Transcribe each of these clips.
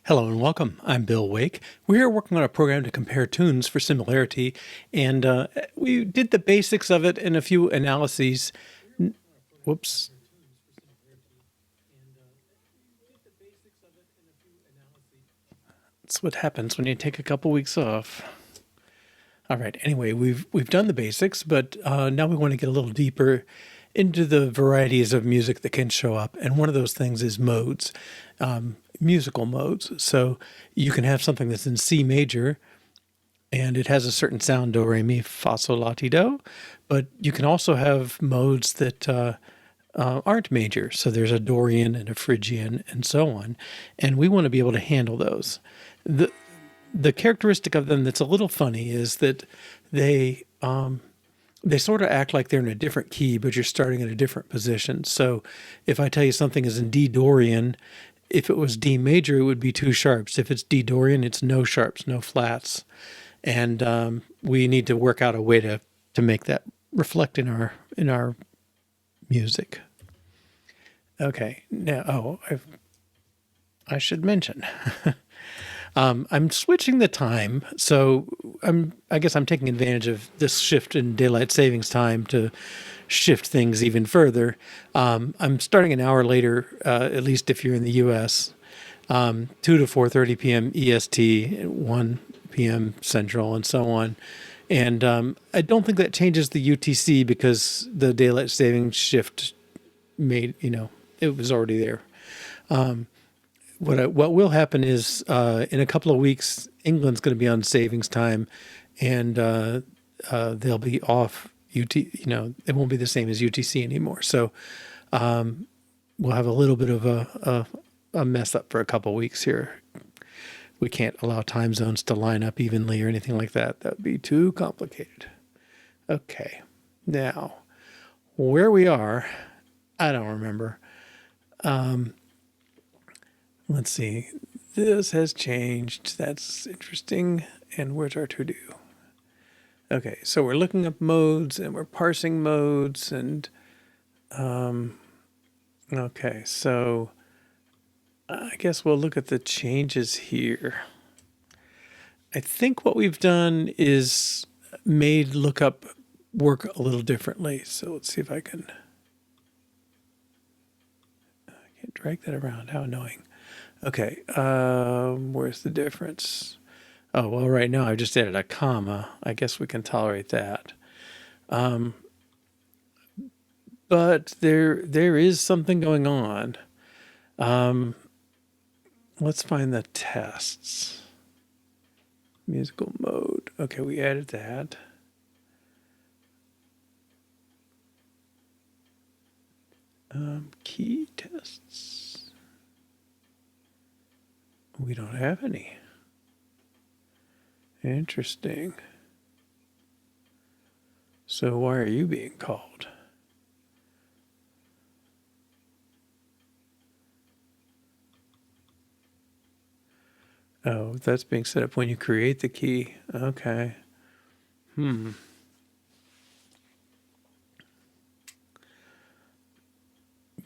Hello and welcome. I'm Bill Wake. We're here working on a program to compare tunes for Similarity, and we did the basics of it and a few analyses. Whoops. That's what happens when you take a couple weeks off. All right. Anyway, we've done the basics, but now we want to get a little deeper into the varieties of music that can show up, and one of those things is modes, musical modes. So you can have something that's in C major, and it has a certain sound, do, re, mi, fa, sol, la, ti, do. But you can also have modes that aren't major. So there's a Dorian and a Phrygian and so on. And we want to be able to handle those. The characteristic of them that's a little funny is that they sort of act like they're in a different key, but you're starting in a different position. So if I tell you something is in D Dorian, if it was D major, it would be two sharps. If it's D Dorian, it's no sharps, no flats. And we need to work out a way to make that reflect in our music. Okay, now I should mention I'm switching the time, so I guess I'm taking advantage of this shift in daylight savings time to shift things even further. I'm starting an hour later, at least if you're in the U.S. 2 to 4:30 p.m. EST, 1 p.m. Central, and so on. And I don't think that changes the UTC because the daylight savings shift made, it was already there. What will happen is in a couple of weeks, England's going to be on savings time, and they'll be off it won't be the same as UTC anymore. So we'll have a little bit of a mess up for a couple of weeks here. We can't allow time zones to line up evenly or anything like that. That would be too complicated. Okay. Now, where we are, I don't remember. Let's see. This has changed. That's interesting. And where's our to-do? Okay, so we're looking up modes and we're parsing modes and okay, so I guess we'll look at the changes here. I think what we've done is made lookup work a little differently. So let's see if I can't drag that around. How annoying. Okay, where's the difference? Oh, well, right now I've just added a comma. I guess we can tolerate that. But there is something going on. Let's find the tests. Musical mode. Okay, we added that. Key tests. We don't have any. Interesting. So why are you being called? Oh, that's being set up when you create the key. Okay.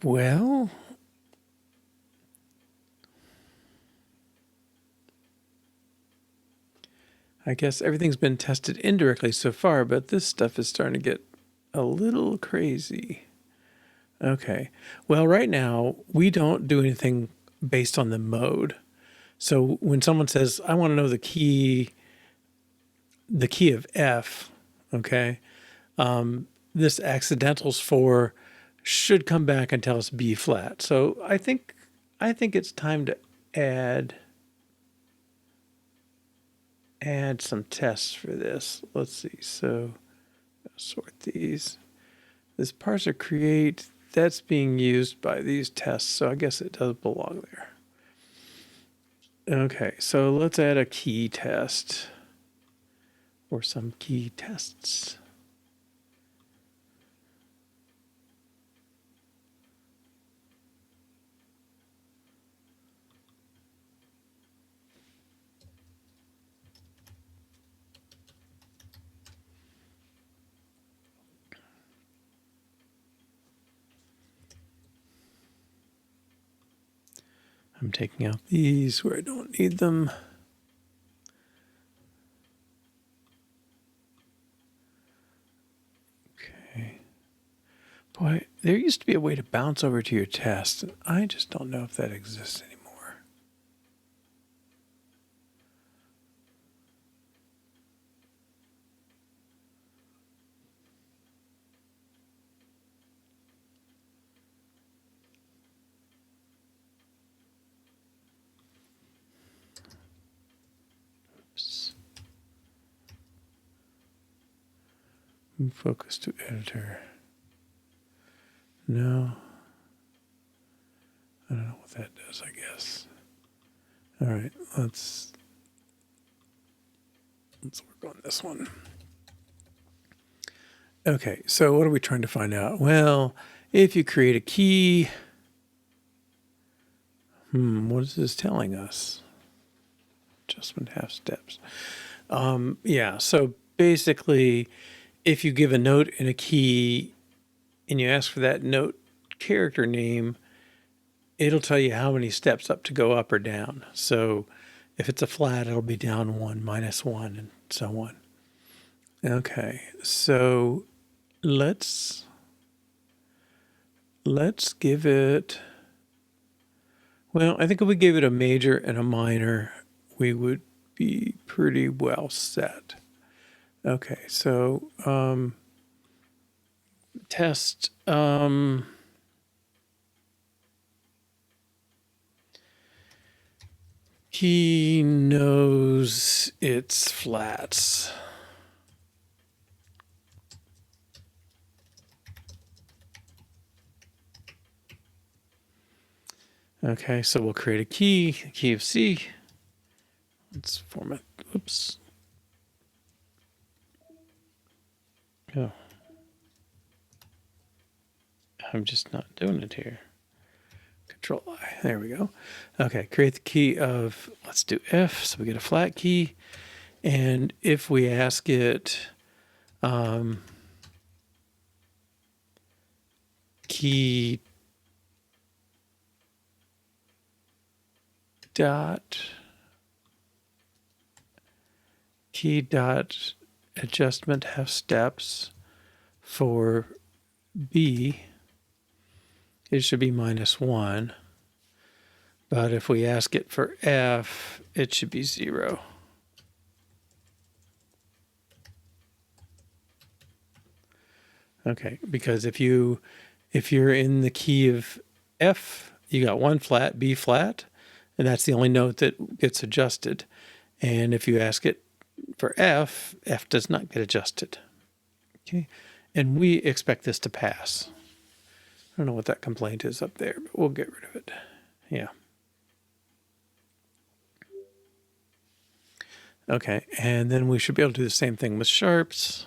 Well, I guess everything's been tested indirectly so far, but this stuff is starting to get a little crazy. Okay. Well, right now, we don't do anything based on the mode. So when someone says, I want to know the key of F, okay, this accidentals for should come back and tell us B flat. So I think it's time to add some tests for this. Let's see. So sort these. This parser create, that's being used by these tests. So I guess it does belong there. Okay, so let's add a key test or some key tests. I'm taking out these where I don't need them. Okay. Boy, there used to be a way to bounce over to your test, and I just don't know if that exists anymore. Oops. Move focus to editor. No. I don't know what that does, I guess. All right, let's work on this one. Okay, so what are we trying to find out? Well, if you create a key, what is this telling us? Adjustment half steps. Yeah, so basically, if you give a note and a key and you ask for that note character name, it'll tell you how many steps up to go up or down. So if it's a flat, it'll be down 1, -1, and so on. Okay, so let's give it, well, I think if we gave it a major and a minor, we would be pretty well set. Okay, so test he knows its flats. Okay, so we'll create a key of C. Let's format, oops. Oh. I'm just not doing it here. Control I, there we go. Okay, create the key of, let's do F, so we get a flat key. And if we ask it, key dot adjustment half steps for B, it should be -1. But if we ask it for F, it should be 0. Okay, because if you're in the key of F, you got 1 flat, B flat, and that's the only note that gets adjusted. And if you ask it for F, F does not get adjusted. Okay, and we expect this to pass. I don't know what that complaint is up there, but we'll get rid of it. Yeah. Okay, and then we should be able to do the same thing with sharps.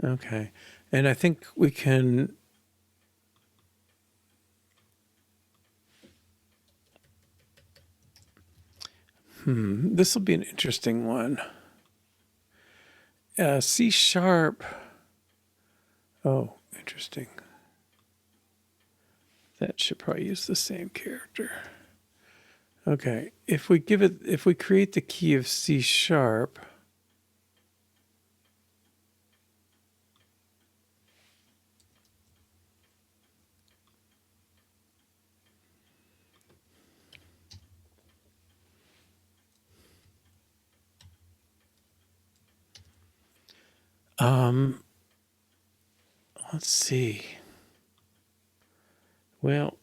Okay, and I think we can this will be an interesting one. C sharp. Oh, interesting. That should probably use the same character. Okay, if we create the key of C sharp, let's see. Well,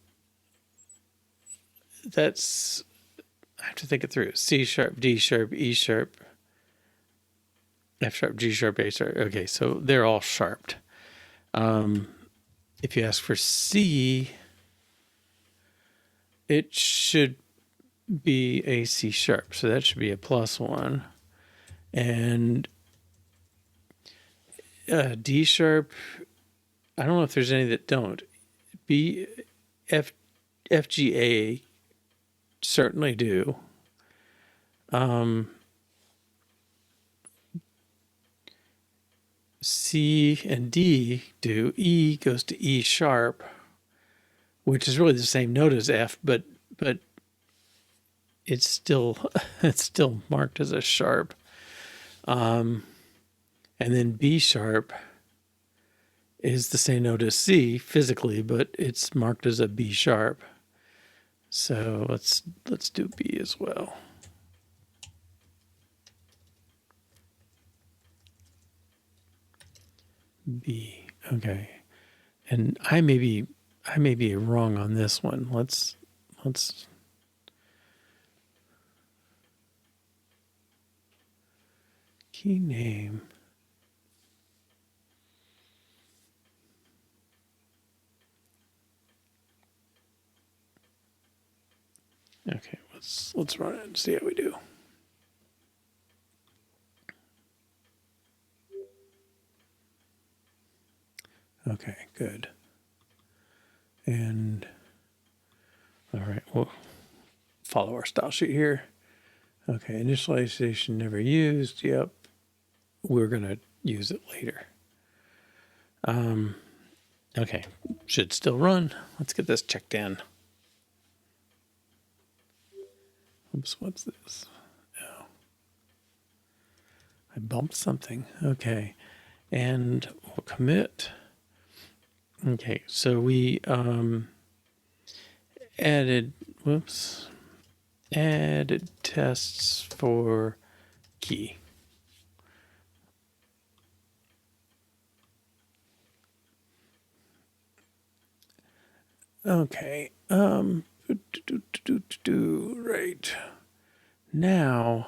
that's, I have to think it through. C sharp, D sharp, E sharp, F sharp, G sharp, A sharp. Okay, so they're all sharped. If you ask for C, it should be a C sharp, so that should be a +1. And D sharp, I don't know if there's any that don't. B, F, G, A certainly do. C and D do. E goes to E sharp. which is really the same note as F, but it's still it's still marked as a sharp. And then B sharp is the same note as C physically, but it's marked as a B sharp. So let's do B as well. B, okay. And I may be wrong on this one. Let's key name. Okay, let's run it and see how we do. Okay, good. And all right, we'll follow our style sheet here. Okay, initialization never used. Yep, we're gonna use it later. Okay, should still run. Let's get this checked in. Oops, what's this? Oh, I bumped something. Okay, and we'll commit. Okay, so we added tests for key. Okay, right. Now,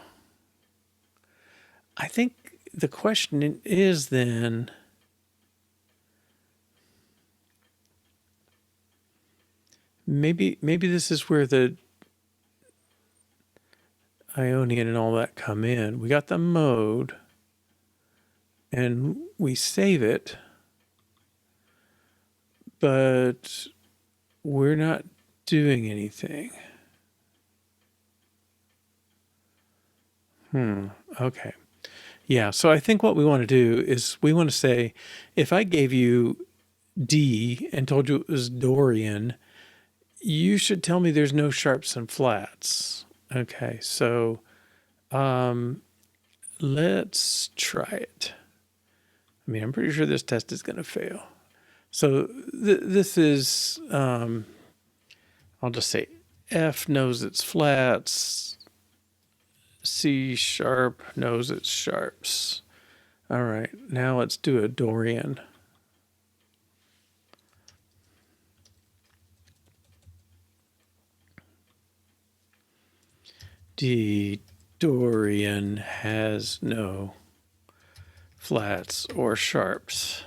I think the question is then, maybe this is where the Ionian and all that come in. We got the mode and we save it, but we're not doing anything. Okay. Yeah, so I think what we want to do is we want to say, if I gave you D and told you it was Dorian, you should tell me there's no sharps and flats. Okay, so let's try it. I mean, I'm pretty sure this test is going to fail. So this is, I'll just say F knows its flats, C sharp knows its sharps. All right, now let's do a Dorian. D Dorian has no flats or sharps.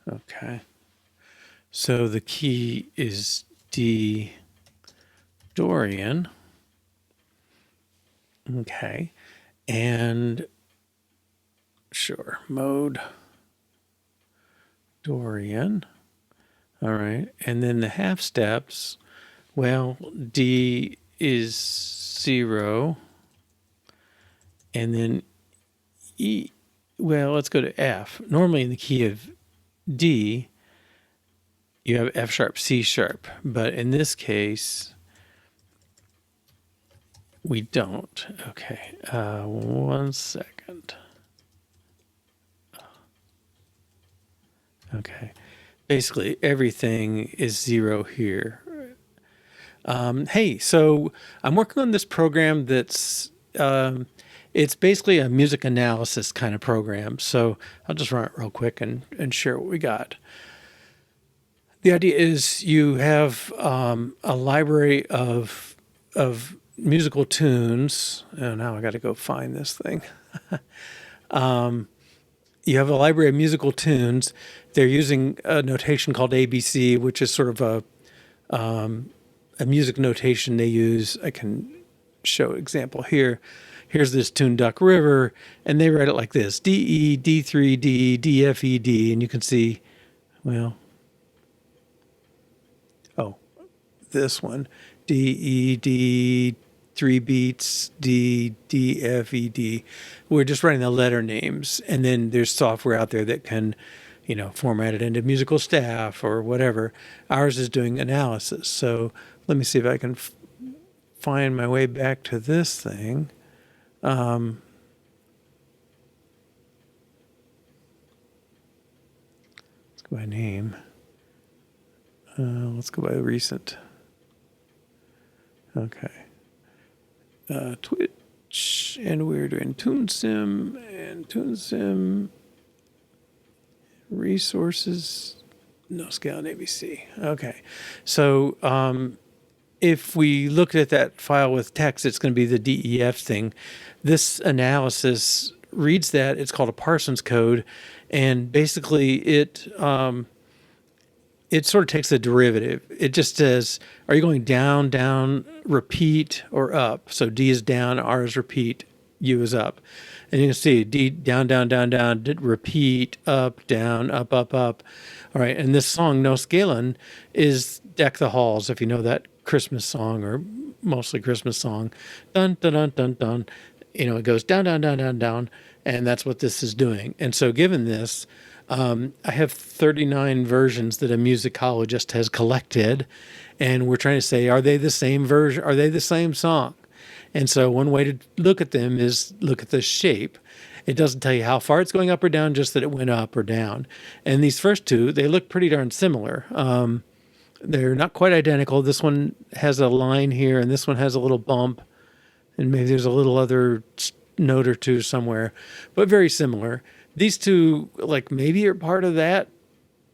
Okay. So the key is D Dorian. Okay. And sure, mode Dorian. All right. And then the half steps, well, D is 0. And then E, well, let's go to F. Normally in the key of D, you have F sharp, C sharp, but in this case, we don't. Okay, 1 second. Okay, basically everything is 0 here. Hey, so I'm working on this program that's, it's basically a music analysis kind of program. So I'll just run it real quick and share what we got. The idea is you have a library of musical tunes. Oh, now I got to go find this thing. You have a library of musical tunes. They're using a notation called ABC, which is sort of a music notation they use. I can show an example here. Here's this tune Duck River, and they write it like this: D, E, D3, D, D, F, E, D. And you can see, well, oh, this one, D, E, D, 3 beats, D, D, F, E, D. We're just writing the letter names, and then there's software out there that can, formatted into musical staff or whatever. Ours is doing analysis. So let me see if I can find my way back to this thing. Let's go by name. Let's go by recent. Okay. Twitch, and we're doing TuneSim and TuneSim resources. No scale on ABC. Okay. So if we look at that file with text, it's going to be the DEF thing. This analysis reads that. It's called a Parsons code, and basically it sort of takes a derivative. It just says, are you going down, down, repeat, or up? So D is down, R is repeat, U is up. And you can see D, down, down, down, down, repeat, up, down, up, up, up. All right, and this song, No Scalin', is Deck the Halls, if you know that Christmas song, or mostly Christmas song. Dun, dun, dun, dun, dun. It goes down, down, down, down, down, and that's what this is doing. And so given this, I have 39 versions that a musicologist has collected, and we're trying to say, are they the same version? Are they the same song? And so one way to look at them is look at the shape. It doesn't tell you how far it's going up or down, just that it went up or down. And these first two, they look pretty darn similar. They're not quite identical. This one has a line here, and this one has a little bump, and maybe there's a little other note or two somewhere, but very similar. These two, like, maybe are part of that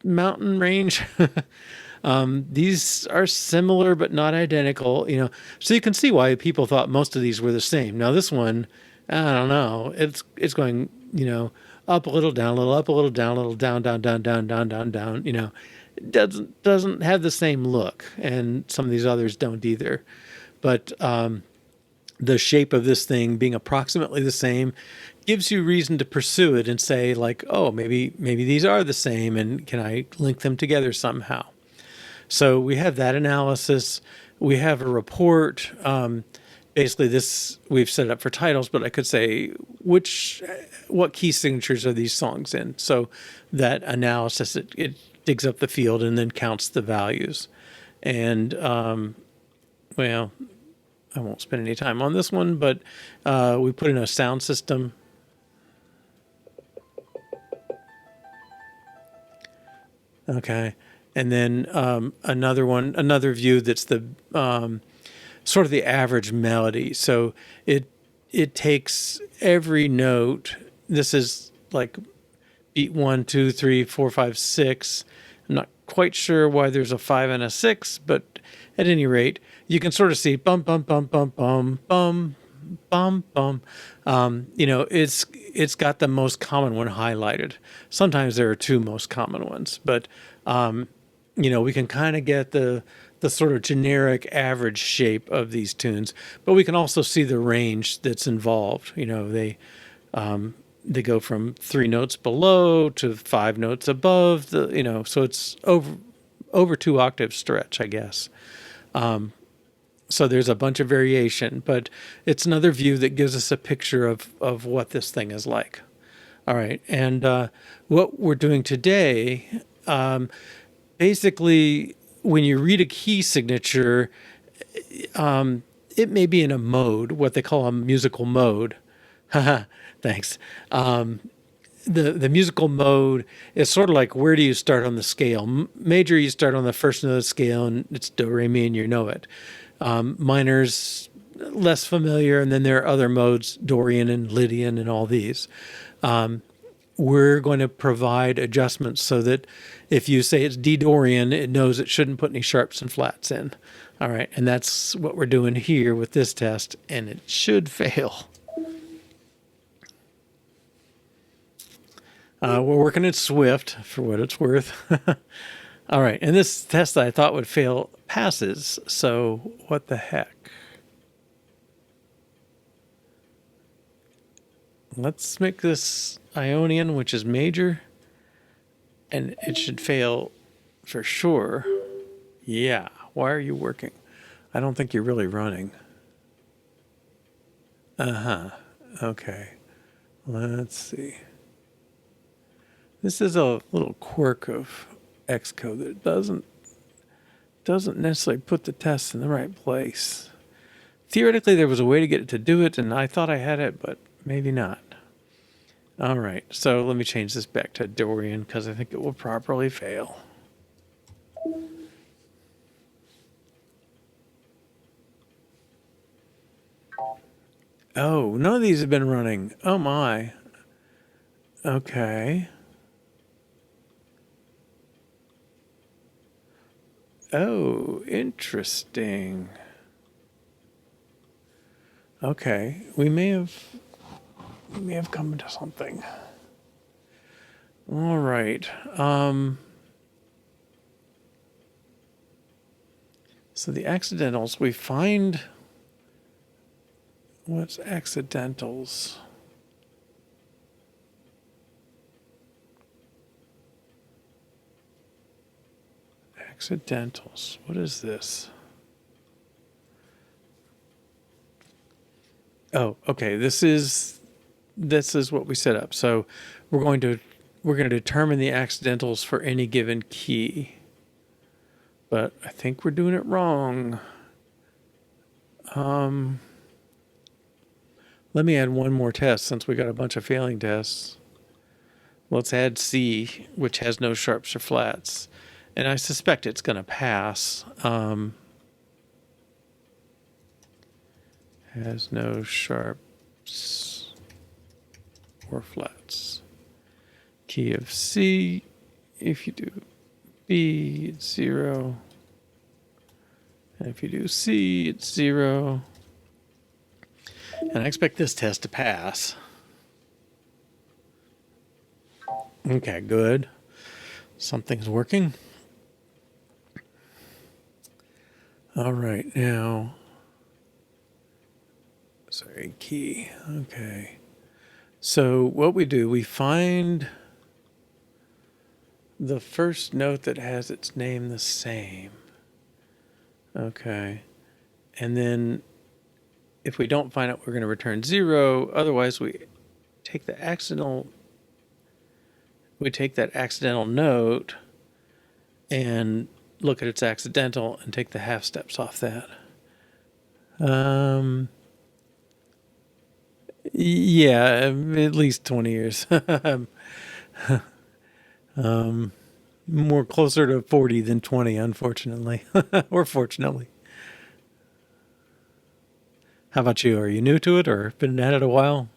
mountain range. These are similar but not identical, So you can see why people thought most of these were the same. Now this one, I don't know. It's going, up a little, down a little, up a little, down a little, down, down, down, down, down, down, down. It doesn't have the same look, and some of these others don't either. But the shape of this thing being approximately the same gives you reason to pursue it and say, like, oh, maybe these are the same, and can I link them together somehow? So we have that analysis. We have a report. Basically, this we've set it up for titles, but I could say what key signatures are these songs in? So that analysis, it digs up the field and then counts the values. And well, I won't spend any time on this one, but we put in a sound system. Okay. And then another view that's the sort of the average melody. So it takes every note. This is like beat 1, 2, 3, 4, 5, 6. I'm not quite sure why there's a 5 and a 6, but at any rate, you can sort of see bum, bum, bum, bum, bum, bum, bum, bum. It's got the most common one highlighted. Sometimes there are two most common ones, but we can kind of get the sort of generic average shape of these tunes, but we can also see the range that's involved. They go from 3 notes below to 5 notes above so it's over 2 octave stretch, I guess. So there's a bunch of variation, but it's another view that gives us a picture of what this thing is like. All right. And what we're doing today, basically, when you read a key signature, it may be in a mode, what they call a musical mode. Thanks. The musical mode is sort of like, where do you start on the scale? Major, you start on the first note of the scale, and it's do, re, mi, and you know it. Minor's less familiar, and then there are other modes, Dorian and Lydian and all these. We're going to provide adjustments so that if you say it's D Dorian, it knows it shouldn't put any sharps and flats in. All right, and that's what we're doing here with this test, and it should fail. We're working in Swift, for what it's worth. All right, and this test that I thought would fail passes, so what the heck? Let's make this Ionian, which is major, and it should fail for sure. Yeah, why are you working? I don't think you're really running. Okay, let's see. This is a little quirk of Xcode that it doesn't necessarily put the tests in the right place. Theoretically, there was a way to get it to do it, and I thought I had it, but maybe not. All right, so let me change this back to Dorian because I think it will properly fail. Oh, none of these have been running. Oh my. Okay. Oh, interesting. Okay, we may have come to something. All right. So the accidentals, we find what's accidentals? Accidentals. What is this? Oh, okay. This is what we set up. So we're going to determine the accidentals for any given key. But I think we're doing it wrong. Let me add one more test since we got a bunch of failing tests. Let's add C, which has no sharps or flats. And I suspect it's going to pass. Has no sharps or flats. Key of C, if you do B, it's 0. And if you do C, it's 0. And I expect this test to pass. Okay, good. Something's working. All right, now. Sorry, key. Okay. So what we do, we find the first note that has its name the same. Okay. And then if we don't find it, we're going to return 0. Otherwise, we take that accidental note and look at its accidental and take the half steps off that. Yeah, at least 20 years. More closer to 40 than 20, unfortunately, or fortunately. How about you? Are you new to it or been at it a while?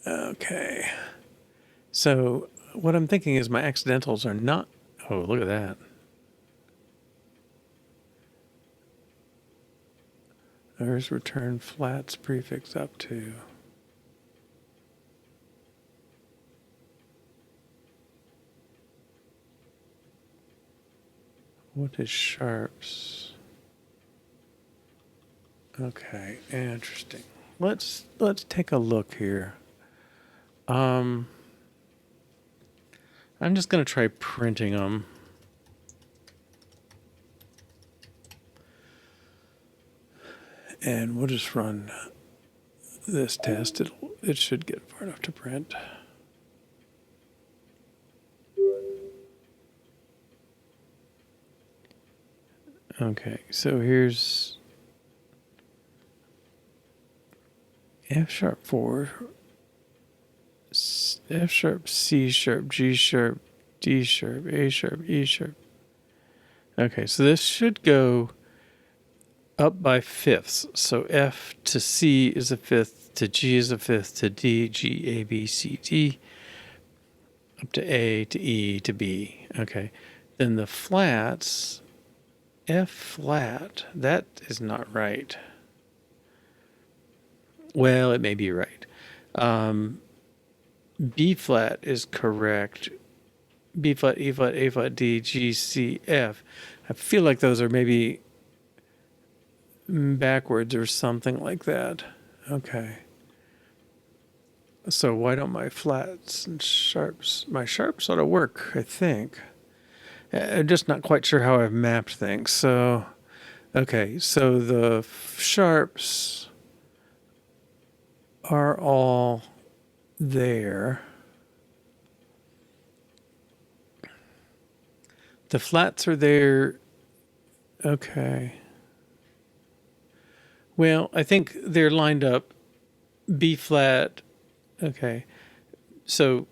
Okay. So what I'm thinking is my accidentals are not... Oh, look at that. There's return flats prefix up to. What is sharps? Okay, interesting. Let's take a look here. I'm just going to try printing them. And we'll just run this test. It should get far enough to print. Okay, so here's F sharp 4, F sharp, C sharp, G sharp, D sharp, A sharp, E sharp. Okay, so this should go up by fifths. So F to C is a fifth, to G is a fifth, to D, G, A, B, C, D, up to A, to E, to B. Okay, then the flats, F flat, that is not right. Well, it may be right. B flat is correct. B flat, E flat, A flat, D, G, C, F. I feel like those are maybe backwards or something like that. Okay. So why don't my flats and sharps, my sharps ought to work, I think. I'm just not quite sure how I've mapped things. So, okay, so the sharps are all there. The flats are there. Okay. Well, I think they're lined up B flat. Okay. So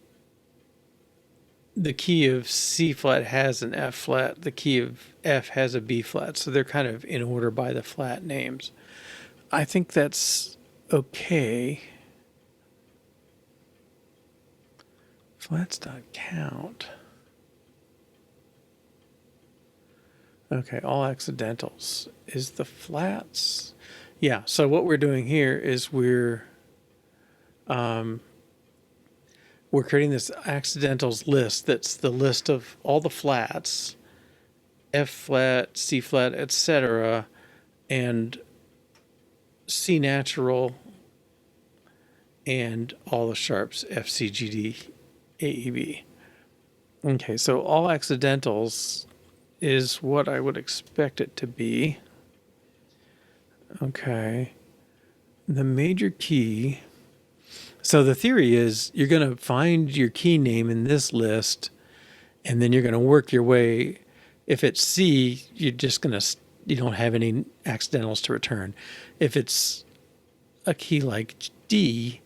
the key of C flat has an F flat. The key of F has a B flat. So they're kind of in order by the flat names. I think that's okay. Flats.count. Okay, all accidentals. Is the flats? Yeah, so what we're doing here is we're creating this accidentals list that's the list of all the flats, F flat, C flat, etc., and C natural, and all the sharps, F, C, G, D, A, E, B. Okay, so all accidentals is what I would expect it to be. Okay. The major key. So the theory is you're going to find your key name in this list, and then you're going to work your way. If it's C, you're just going to, you don't have any accidentals to return. If it's a key like D,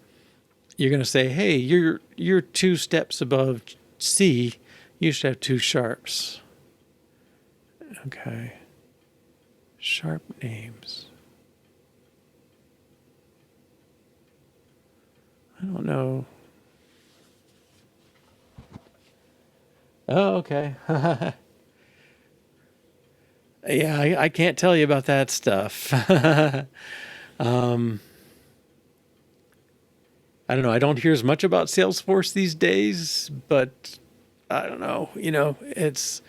you're going to say, hey, you're 2 steps above C. You should have 2 sharps. Okay. Sharp names. I don't know. Oh, okay. Yeah, I can't tell you about that stuff. I don't know. I don't hear as much about Salesforce these days, but I don't know. It's,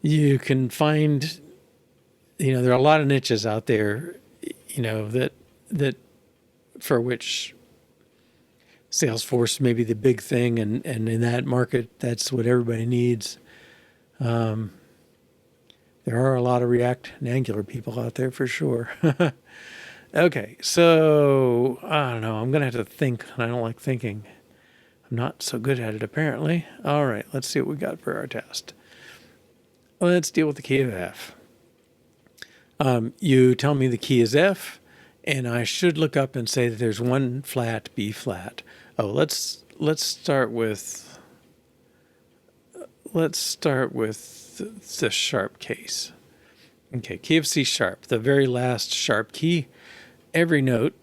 you can find, there are a lot of niches out there, that for which Salesforce may be the big thing, and in that market, that's what everybody needs. There are a lot of React and Angular people out there for sure. Okay, so I don't know. I'm going to have to think, and I don't like thinking. I'm not so good at it, apparently. All right, let's see what we got for our test. Let's deal with the key of F. You tell me the key is F, and I should look up and say that there's one flat, B flat. Oh, let's start with the sharp case. Okay, key of C sharp, the very last sharp key. Every note,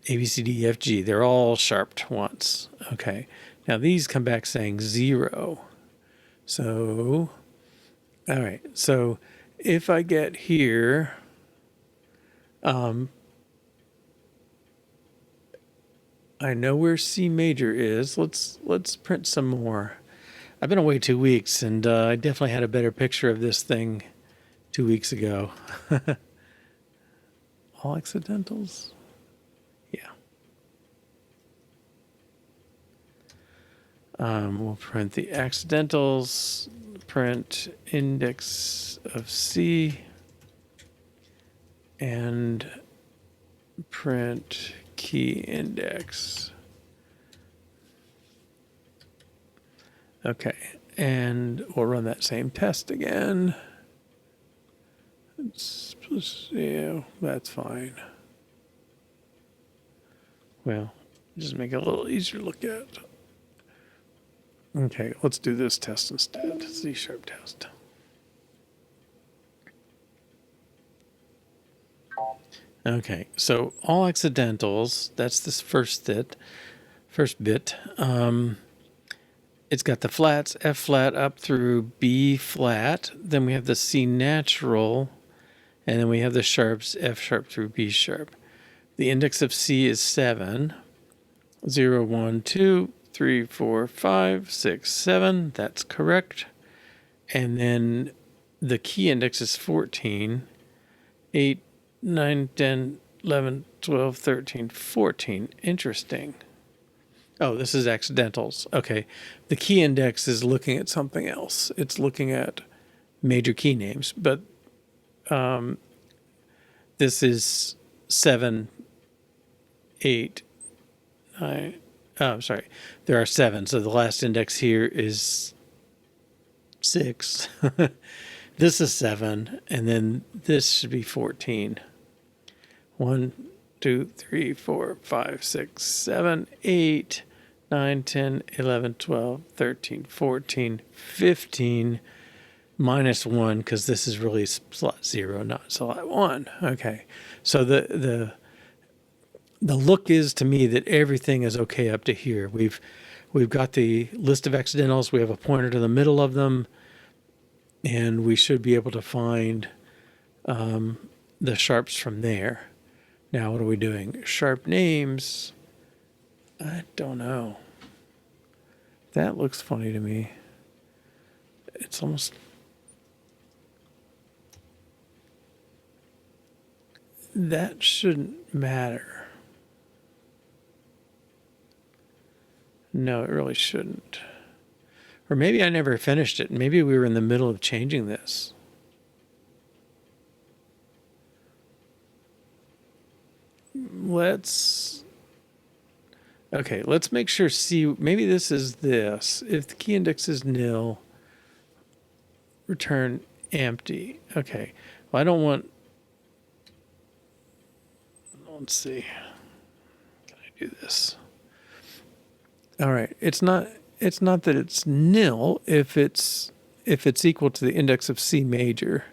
A, B, C, D, E, F, G, they're all sharped once. Okay, now these come back saying 0. So, all right, so if I get here, I know where C major is. Let's print some more. I've been away 2 weeks, and I definitely had a better picture of this thing 2 weeks ago. All accidentals? Yeah. We'll print the accidentals, print index of C, and print key index. Okay, and we'll run that same test again. Yeah, that's fine. Well, just make it a little easier to look at. Okay, let's do this test instead. C sharp test. Okay, so all accidentals, that's this first bit. It's got the flats, F flat up through B flat. Then we have the C natural, and then we have the sharps, F sharp through B sharp. The index of C is 7. 0, 1, 2, 3, 4, 5, 6, 7. That's correct. And then the key index is 14. 8, 9, 10, 11, 12, 13, 14. Interesting. Oh, this is accidentals. Okay. The key index is looking at something else. It's looking at major key names, but this is 7, 8, 9. Oh, I'm sorry. There are 7. So the last index here is 6. This is 7. And then this should be 14. 1, 2, 3, 4, 5, 6, 7, 8, 9, 10, 11, 12, 13, 14, 15, minus 1, because this is really slot 0, not slot 1. Okay. So the look is to me that everything is okay up to here. We've got the list of accidentals. We have a pointer to the middle of them, and we should be able to find the sharps from there. Now, what are we doing? Sharp names. I don't know. That looks funny to me. It's almost... That shouldn't matter. No, it really shouldn't. Or maybe I never finished it. Maybe we were in the middle of changing this. Let's make sure C, maybe this is this. If the key index is nil, return empty. Okay. Well, I don't want, let's see. Can I do this? All right. It's not that it's nil if it's equal to the index of C major.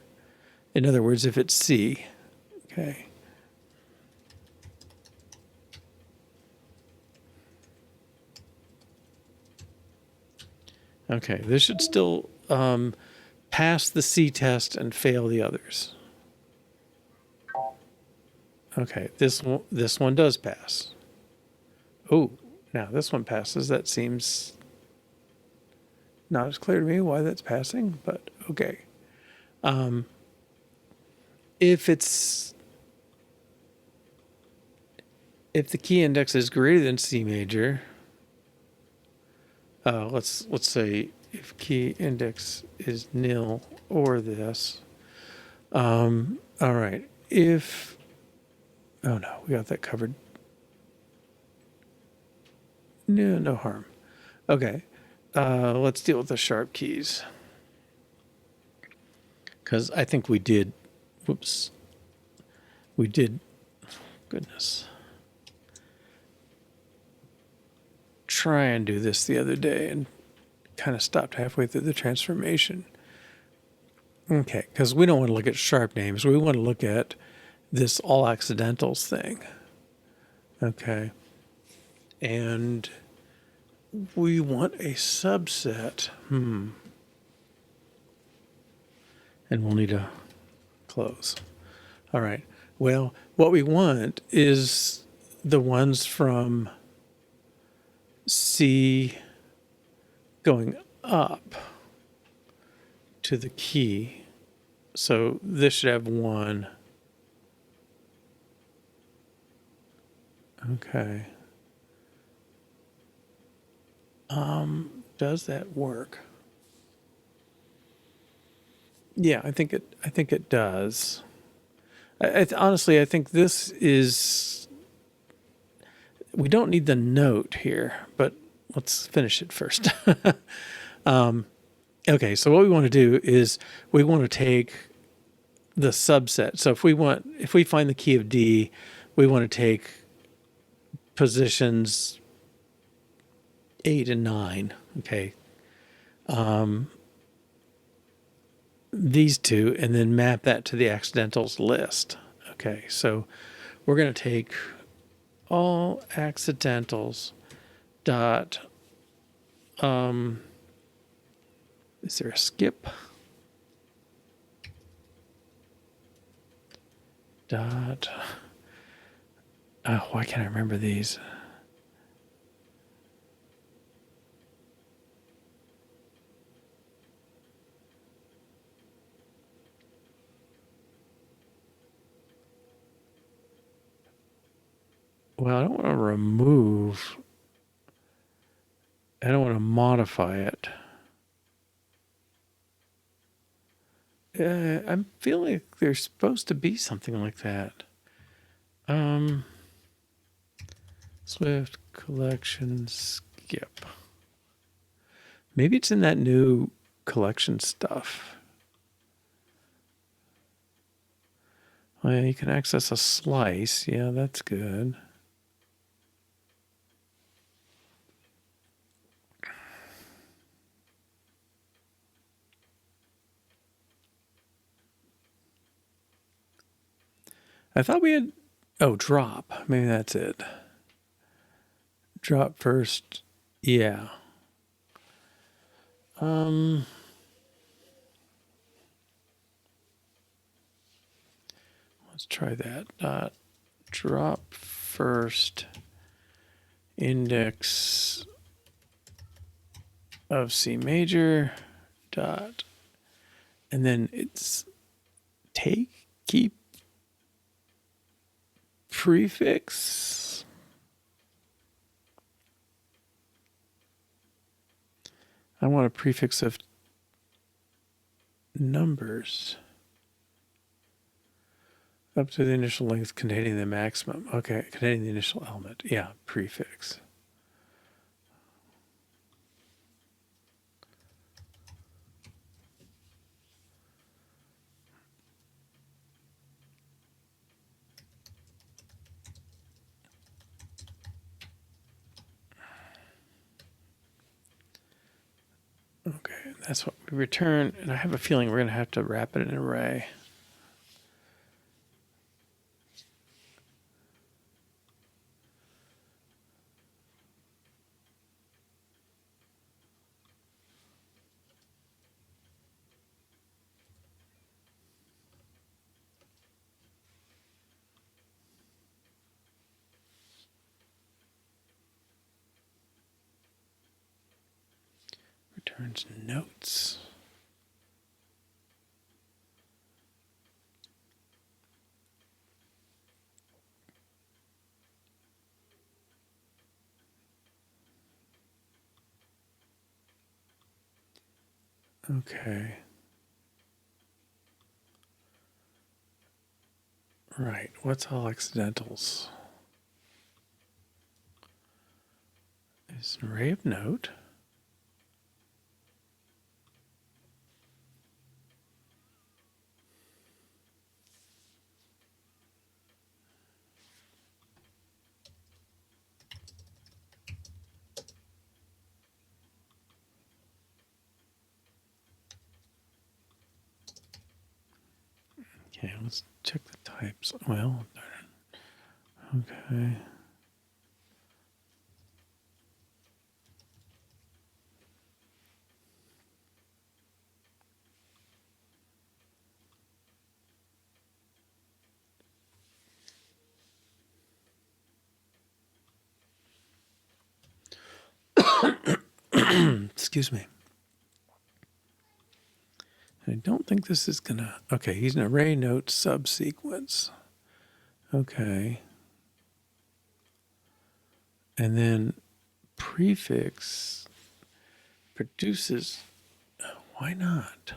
In other words, if it's C. Okay. Okay, this should still pass the C test and fail the others. Okay, this one does pass. Oh, now this one passes. That seems not as clear to me why that's passing, but okay. If the key index is greater than C major, let's say if key index is nil or this. All right. Oh no, we got that covered. No harm. Okay. Let's deal with the sharp keys. Because I think we did, goodness. Try and do this the other day and kind of stopped halfway through the transformation. Okay, because we don't want to look at sharp names. We want to look at this all accidentals thing. Okay. And we want a subset. And we'll need to close. All right. Well, what we want is the ones from C going up to the key. So this should have 1. Okay. Does that work? Yeah, I think it does. Honestly, I think this is, we don't need the note here, but let's finish it first. Okay, so what we want to do is we want to take the subset. So if we find the key of D, we want to take positions 8 and 9. Okay. These two, and then map that to the accidentals list. Okay, so we're going to take all accidentals dot, is there a skip? Dot, oh, why can't I remember these? Well, I don't want to remove, I don't want to modify it. I'm feeling like there's supposed to be something like that. Swift collection skip. Maybe it's in that new collection stuff. Oh yeah, you can access a slice. Yeah, that's good. I thought we had, oh, drop. Maybe that's it. Drop first. Yeah. Let's try that. Drop first index of C major dot, and then it's keep prefix. I want a prefix of numbers up to the initial length containing the maximum. Okay, containing the initial element. Yeah, prefix. Okay, that's what we return, and I have a feeling we're going to have to wrap it in an array. Returns notes. Okay. Right. What's all accidentals? It's an array of note. Okay, let's check the types. Well, okay. Excuse me. I don't think this is gonna. Okay, he's an array note subsequence. Okay. And then prefix produces. Why not?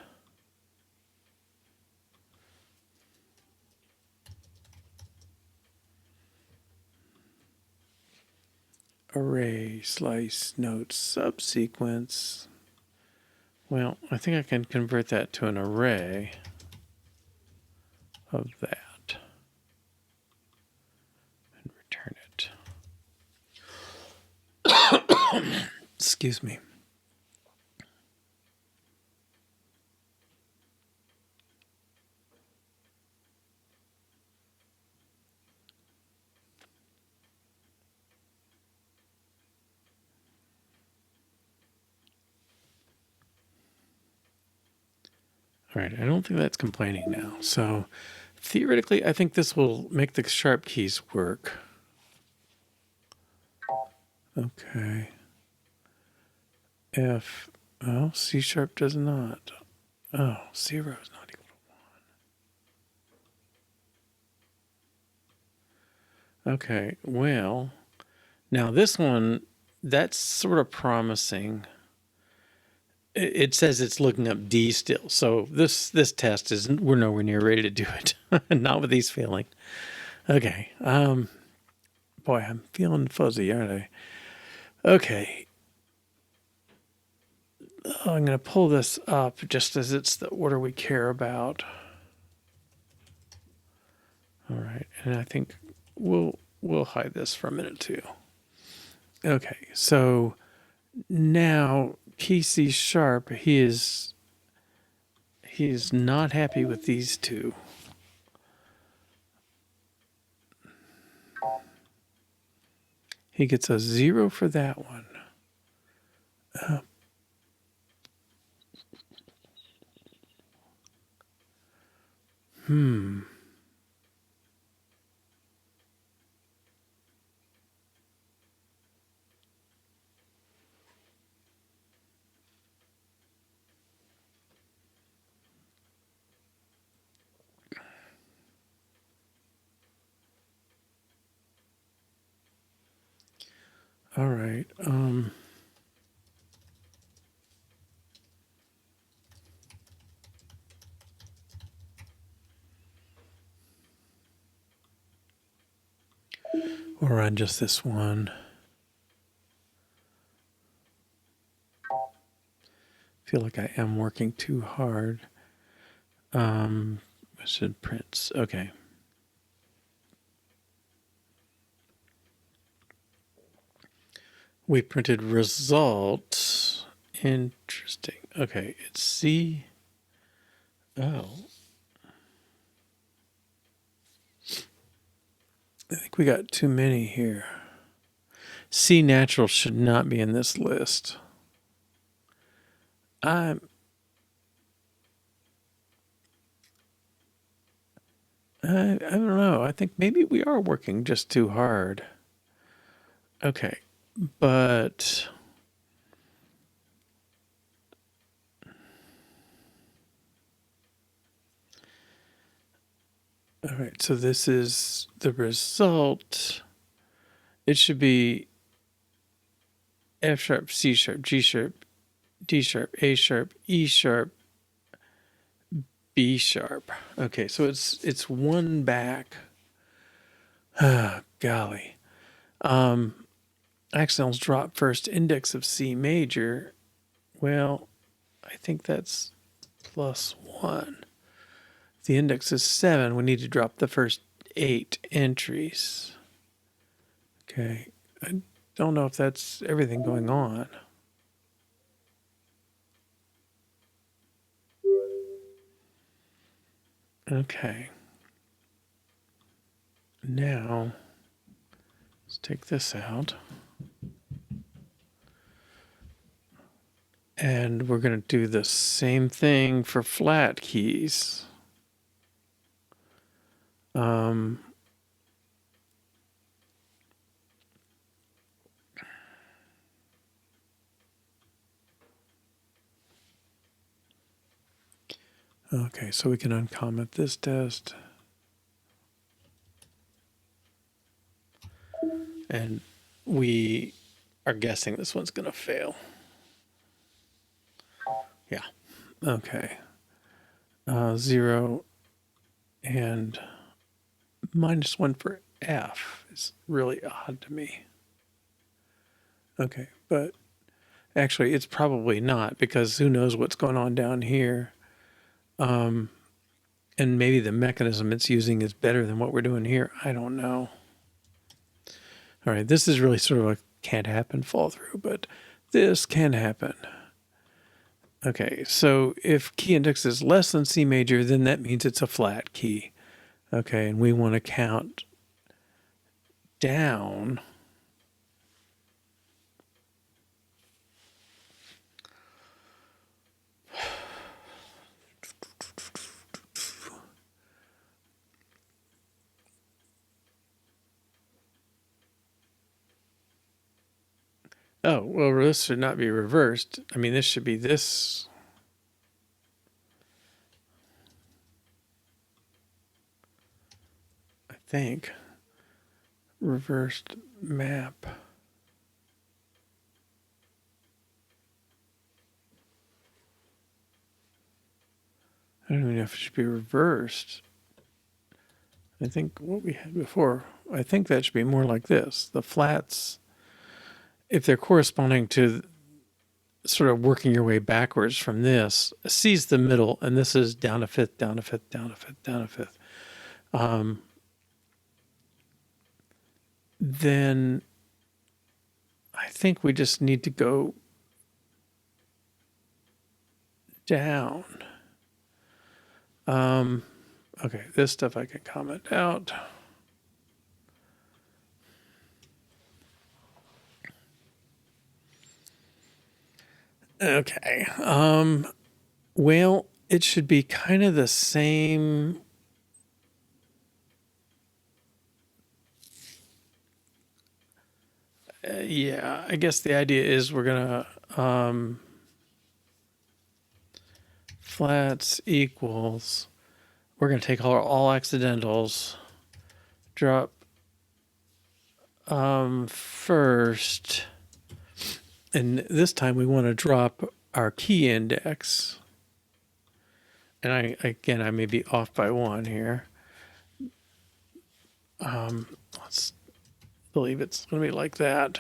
Array slice note subsequence. Well, I think I can convert that to an array of that and return it. Excuse me. All right, I don't think that's complaining now. So theoretically, I think this will make the sharp keys work. Okay. F, oh, C sharp does not. Oh, 0 is not equal to 1. Okay, well, now this one, that's sort of promising. It says it's looking up D still. So this test isn't, we're nowhere near ready to do it. Not with these failing. Okay. Boy, I'm feeling fuzzy, aren't I? Okay. I'm going to pull this up just as it's the order we care about. All right. And I think we'll hide this for a minute too. Okay. So now key C sharp, he is not happy with these two. He gets a 0 for that one. All right. We'll run just this one. Feel like I am working too hard. I should print. Okay. We printed result. Interesting. Okay, it's C. Oh. I think we got too many here. C natural should not be in this list. I don't know. I think maybe we are working just too hard. Okay, but all right, so this is the result. It should be F sharp, C sharp, G sharp, D sharp, A sharp, E sharp, B sharp. Okay, so it's one back. Ah, golly. Accidentals drop first, index of C major. Well, I think that's +1. The index is 7. We need to drop the first 8 entries. Okay. I don't know if that's everything going on. Okay. Now, let's take this out. And we're going to do the same thing for flat keys. Okay, so we can uncomment this test. And we are guessing this one's going to fail. Yeah. Okay. 0 and -1 for F is really odd to me. Okay, but actually it's probably not, because who knows what's going on down here. And maybe the mechanism it's using is better than what we're doing here. I don't know. All right, this is really sort of a can't happen fall through, but this can happen. Okay, so if key index is less than C major, then that means it's a flat key. Okay, and we want to count down. Oh, well, this should not be reversed. I mean, this should be this. I think. Reversed map. I don't even know if it should be reversed. I think what we had before I think that should be more like this. The flats, if they're corresponding to sort of working your way backwards from this, C's the middle, and this is down a fifth, down a fifth, down a fifth, down a fifth. Then I think we just need to go down. Okay, this stuff I can comment out. Okay. Well, it should be kind of the same. Yeah, I guess the idea is we're gonna flats equals. We're gonna take all accidentals, drop first, and this time we want to drop our key index. And I may be off by one here. Let's believe it's going to be like that.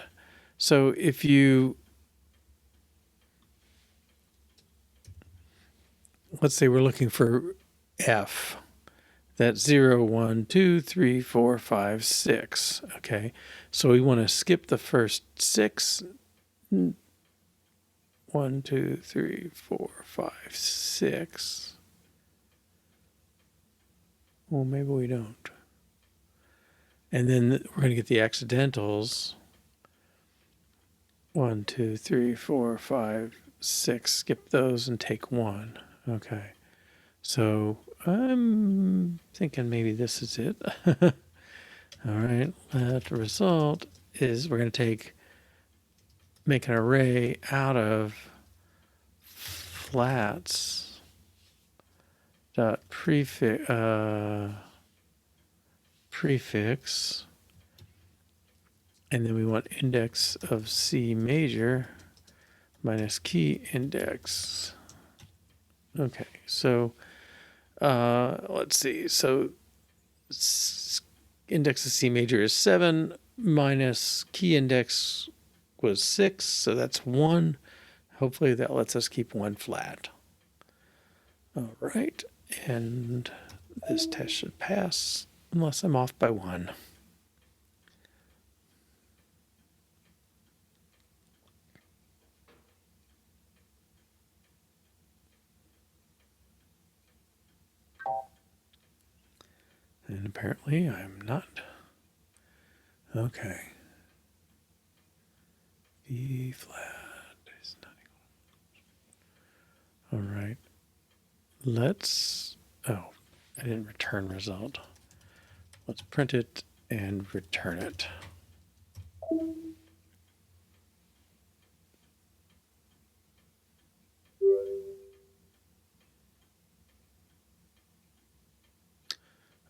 So if you, let's say we're looking for F, that's 0, 1, 2, 3, 4, 5, 6. Okay, so we want to skip the first 6. 1, 2, 3, 4, 5, 6. Well, maybe we don't. And then we're going to get the accidentals. 1, 2, 3, 4, 5, 6. Skip those and take 1. Okay. So I'm thinking maybe this is it. All right. The result is we're going to make an array out of flats dot prefix and then we want index of C major minus key index. Okay, so let's see. So index of C major is 7 minus key index was 6, so that's 1. Hopefully that lets us keep 1 flat. All right, and this test should pass unless I'm off by 1. And apparently I'm not. Okay. B flat is not equal. All right. Let's, oh, I didn't return result. Let's print it and return it.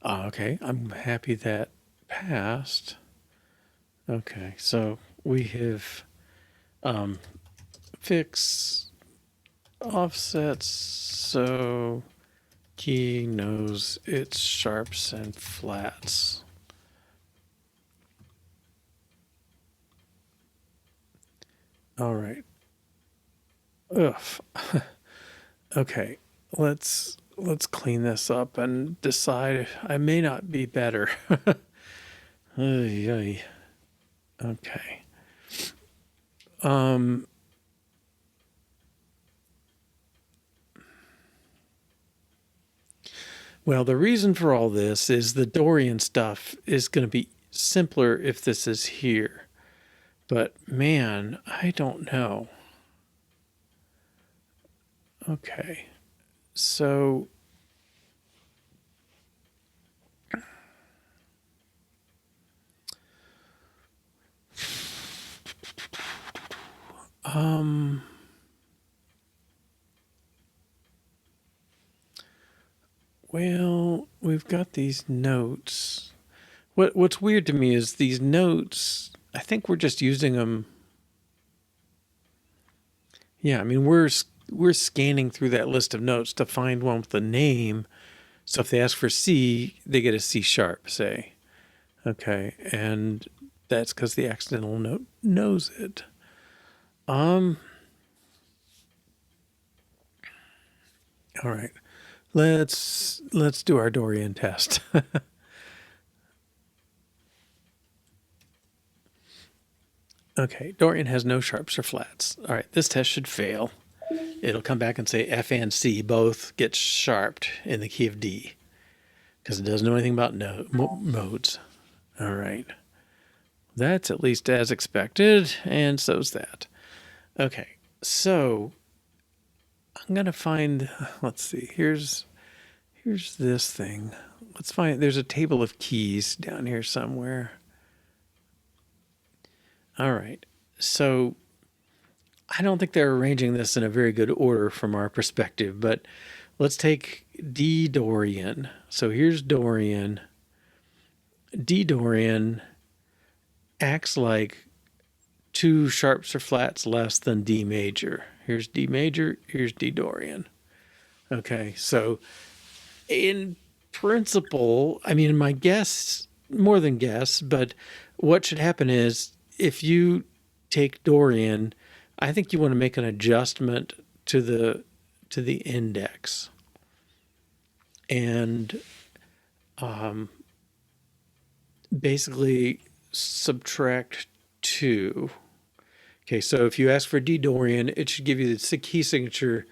Okay, I'm happy that passed. Okay, so we have fixed offsets, so key knows its sharps and flats. All right. Ugh. Okay, let's clean this up and decide. I may not be better. Okay. Well, the reason for all this is the Dorian stuff is going to be simpler if this is here. But man, I don't know. Okay. So well, we've got these notes. What's weird to me is these notes, I think we're just using them. Yeah, I mean, we're scanning through that list of notes to find one with a name. So if they ask for C, they get a C sharp, say. Okay, and that's because the accidental note knows it. All right, let's do our Dorian test. Okay, Dorian has no sharps or flats. All right, this test should fail. It'll come back and say F and C both get sharped in the key of D because it doesn't know anything about modes. All right, that's at least as expected, and so's that. Okay, so I'm gonna find. Let's see. Here's this thing. Let's find. There's a table of keys down here somewhere. All right. So I don't think they're arranging this in a very good order from our perspective, but let's take D Dorian. So here's Dorian. D Dorian acts like two sharps or flats less than D major. Here's D major, here's D Dorian. Okay, so in principle, I mean, my guess, more than guess, but what should happen is if you take Dorian, I think you want to make an adjustment to the index, and basically subtract 2. Okay, so if you ask for D Dorian, it should give you the key signature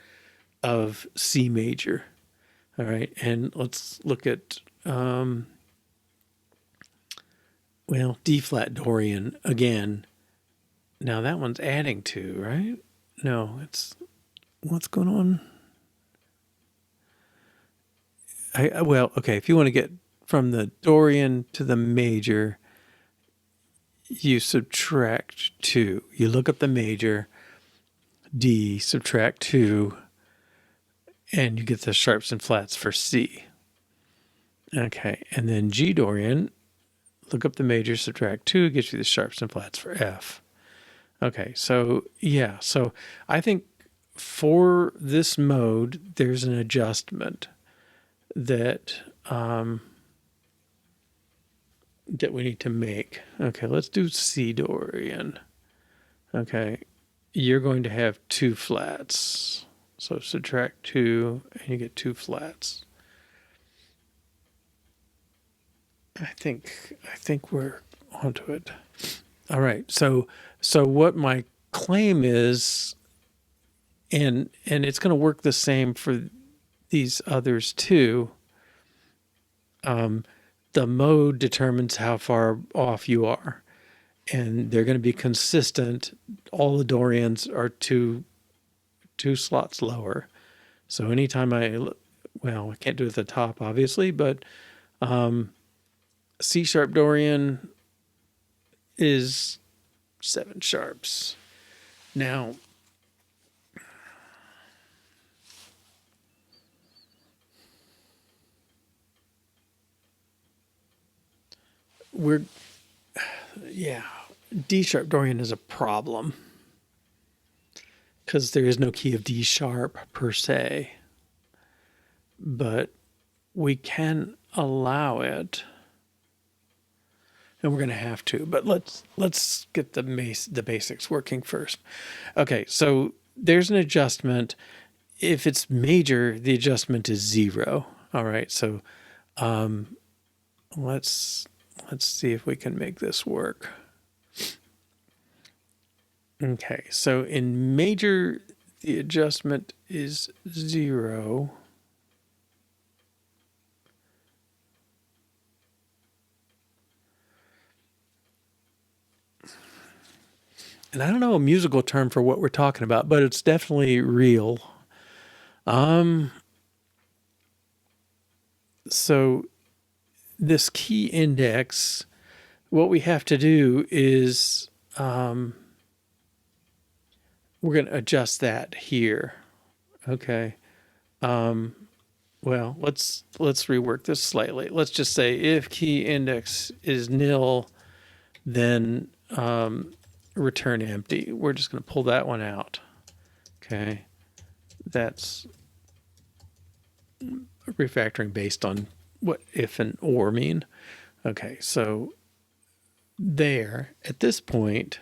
of C major. All right, and let's look at well, D flat Dorian again. Now that one's adding 2, right? No, it's what's going on? Well, okay, if you want to get from the Dorian to the major, you subtract 2. You look up the major, D, subtract 2, and you get the sharps and flats for C. Okay, and then G Dorian, look up the major, subtract 2, gets you the sharps and flats for F. Okay, so yeah, so I think for this mode, there's an adjustment that that we need to make. Okay, let's do C Dorian. Okay, you're going to have 2 flats. So subtract 2 and you get 2 flats. I think we're onto it. All right. So what my claim is, and it's going to work the same for these others too. The mode determines how far off you are, and they're going to be consistent. All the Dorians are two slots lower. So anytime I can't do it at the top, obviously, but C sharp Dorian is 7 sharps. Now, D sharp Dorian is a problem because there is no key of D sharp per se, but we can allow it. And we're going to have to, but let's get the basics working first. Okay, so there's an adjustment. If it's major, the adjustment is 0. All right, so let's see if we can make this work. Okay, so in major, the adjustment is 0. And I don't know a musical term for what we're talking about, but it's definitely real. So this key index, what we have to do is we're going to adjust that here. Okay. Well, let's rework this slightly. Let's just say if key index is nil, then return empty. We're just going to pull that one out. Okay. That's refactoring based on what if and or mean. Okay, so there. At this point,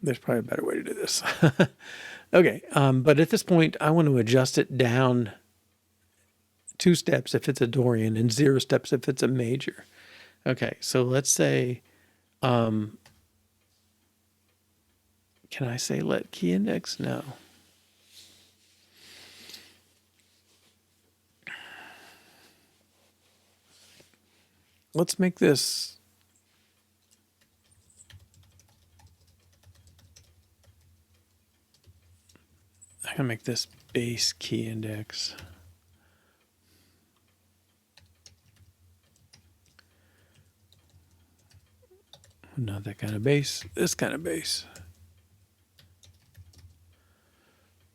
there's probably a better way to do this. Okay, but at this point, I want to adjust it down 2 steps if it's a Dorian and 0 steps if it's a major. Okay, so let's say, can I say let key index? No. Let's make this, I'm gonna make this base key index. Not that kind of base, this kind of base.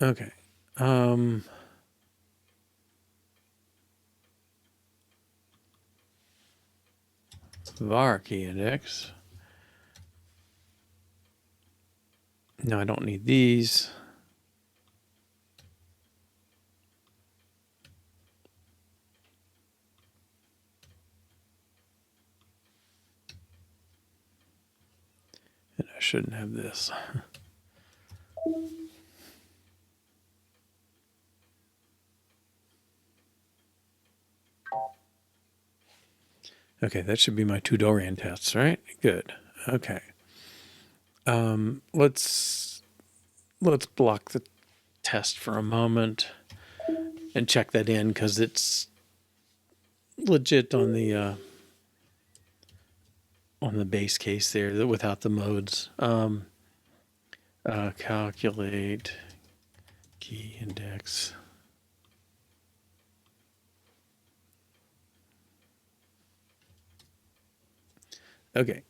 Okay. Var key index. No, I don't need these. And I shouldn't have this. Okay, that should be my 2 Dorian tests, right? Good. Okay. Let's block the test for a moment and check that in because it's legit on the base case there without the modes. Calculate key index. Okay.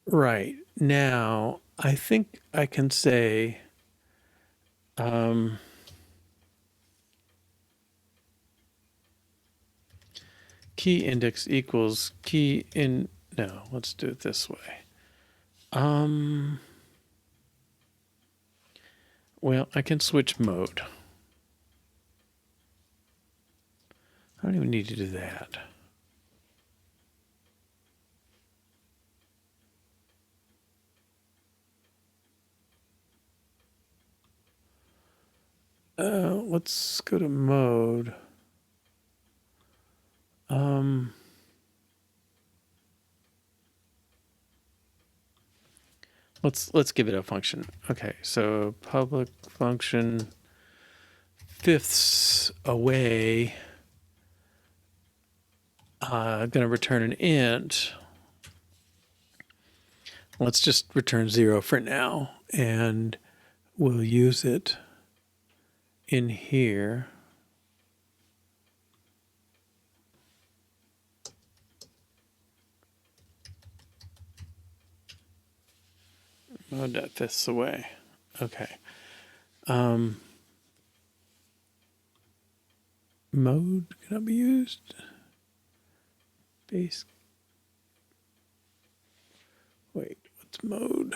Right. Now, I think I can say, key index equals key in, no, let's do it this way. Well, I can switch mode. I don't even need to do that. Let's go to mode. Let's give it a function. Okay, so public function fifths away. Going to return an int. Let's just return 0 for now, and we'll use it in here. Mode that fifths away. Okay. Mode cannot be used. Base. Wait, what's mode?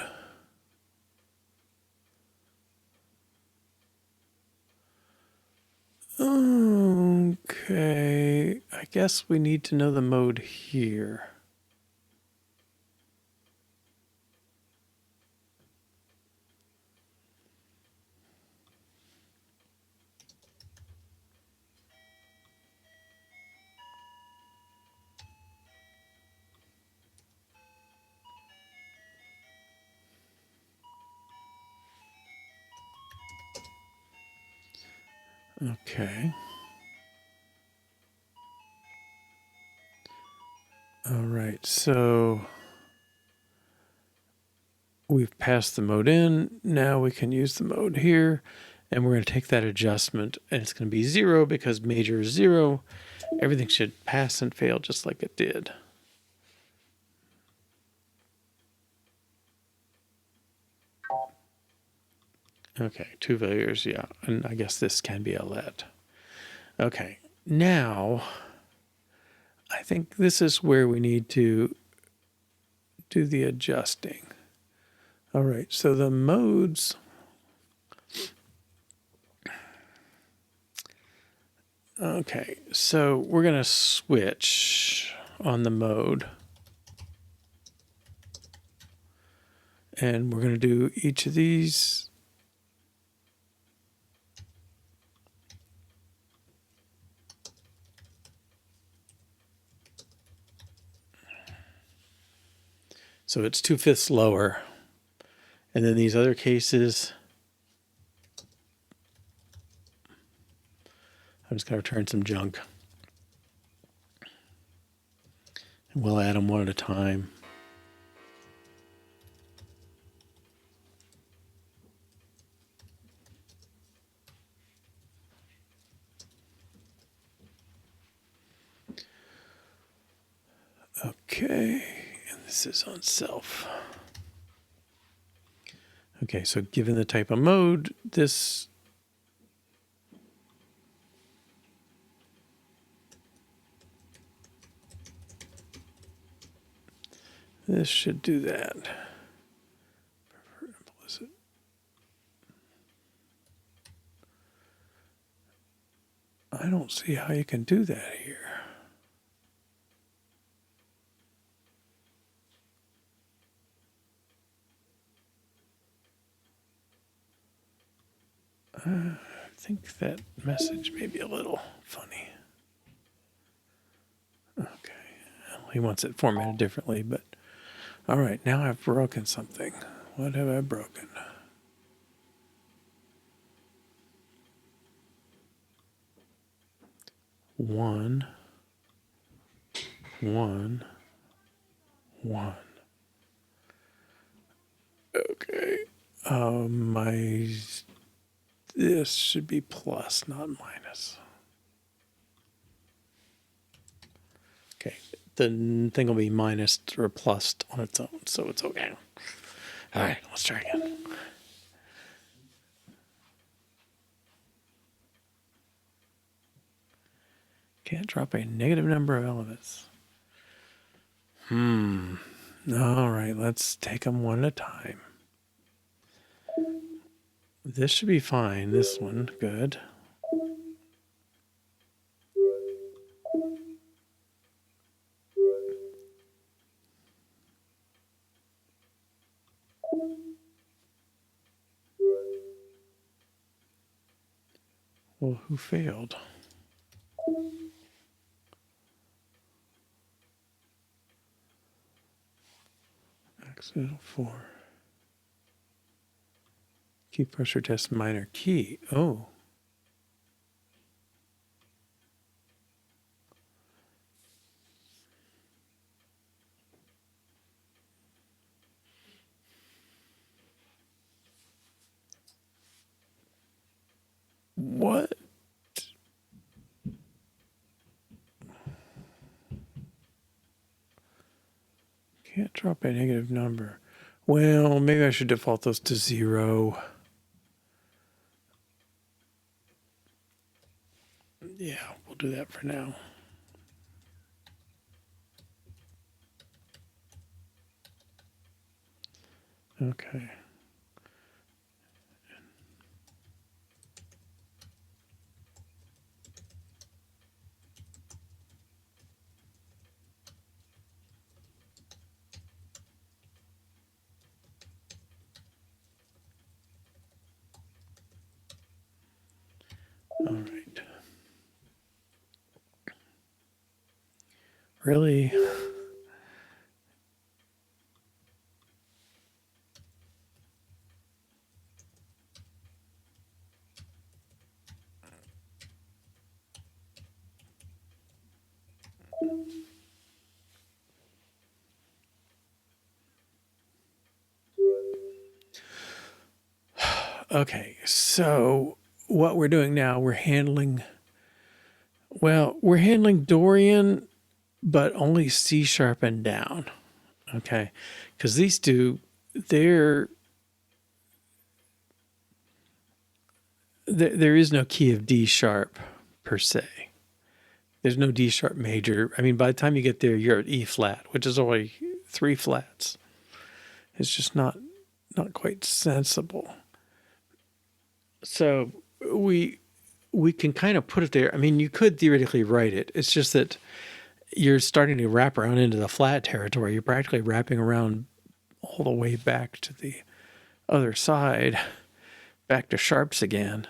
Okay, I guess we need to know the mode here. Okay. All right, so we've passed the mode in. Now we can use the mode here, and we're going to take that adjustment, and it's going to be 0 because major is 0. Everything should pass and fail just like it did. Okay, 2 failures, yeah, and I guess this can be a let. Okay, now I think this is where we need to do the adjusting. All right, so the modes. Okay, so we're going to switch on the mode. And we're going to do each of these. So it's 2/5 lower. And then these other cases, I'm just going to return some junk. And we'll add them one at a time. Okay, and this is on self. Okay, so given the type of mode, this should do that. Implicit. I don't see how you can do that here. I think that message may be a little funny. Okay, well, he wants it formatted differently, but all right, now I've broken something. What have I broken? One. Okay. This should be plus, not minus. Okay. The thing will be minus or plus on its own, so it's okay. All right, let's try again. Can't drop a negative number of elements. All right, let's take them one at a time. This should be fine. This one, good. Well, who failed? Accidental 4. Key pressure test minor key. Oh. What? Can't drop a negative number. Well, maybe I should default those to 0. Yeah, we'll do that for now. Okay. All right. Really? Okay, so what we're doing now, we're handling Dorian, but only C sharp and down. Okay, because these two, there is no key of D sharp per se. There's no D sharp major. I mean, by the time you get there, you're at E flat, which is only 3 flats. It's just not quite sensible. So we can kind of put it there. I mean, you could theoretically write it. It's just that you're starting to wrap around into the flat territory. You're practically wrapping around all the way back to the other side, back to sharps again.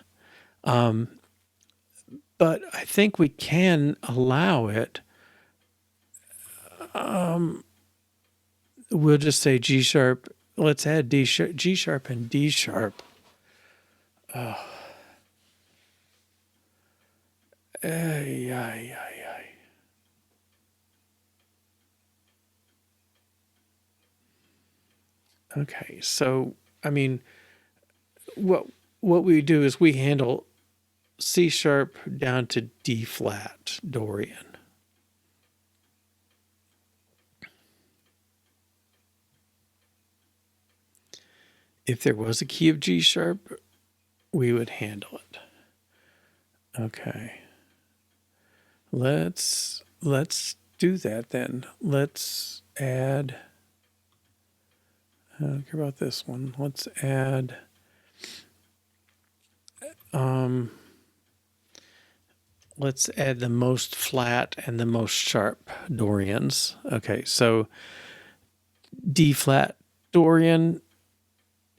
But I think we can allow it. We'll just say G sharp. Let's add G sharp and D sharp. Okay, so I mean, what we do is we handle C sharp down to D flat Dorian. If there was a key of G sharp, we would handle it. Okay. Let's do that then. Let's add, I don't care about this one. Let's add the most flat and the most sharp Dorians. Okay, so D flat Dorian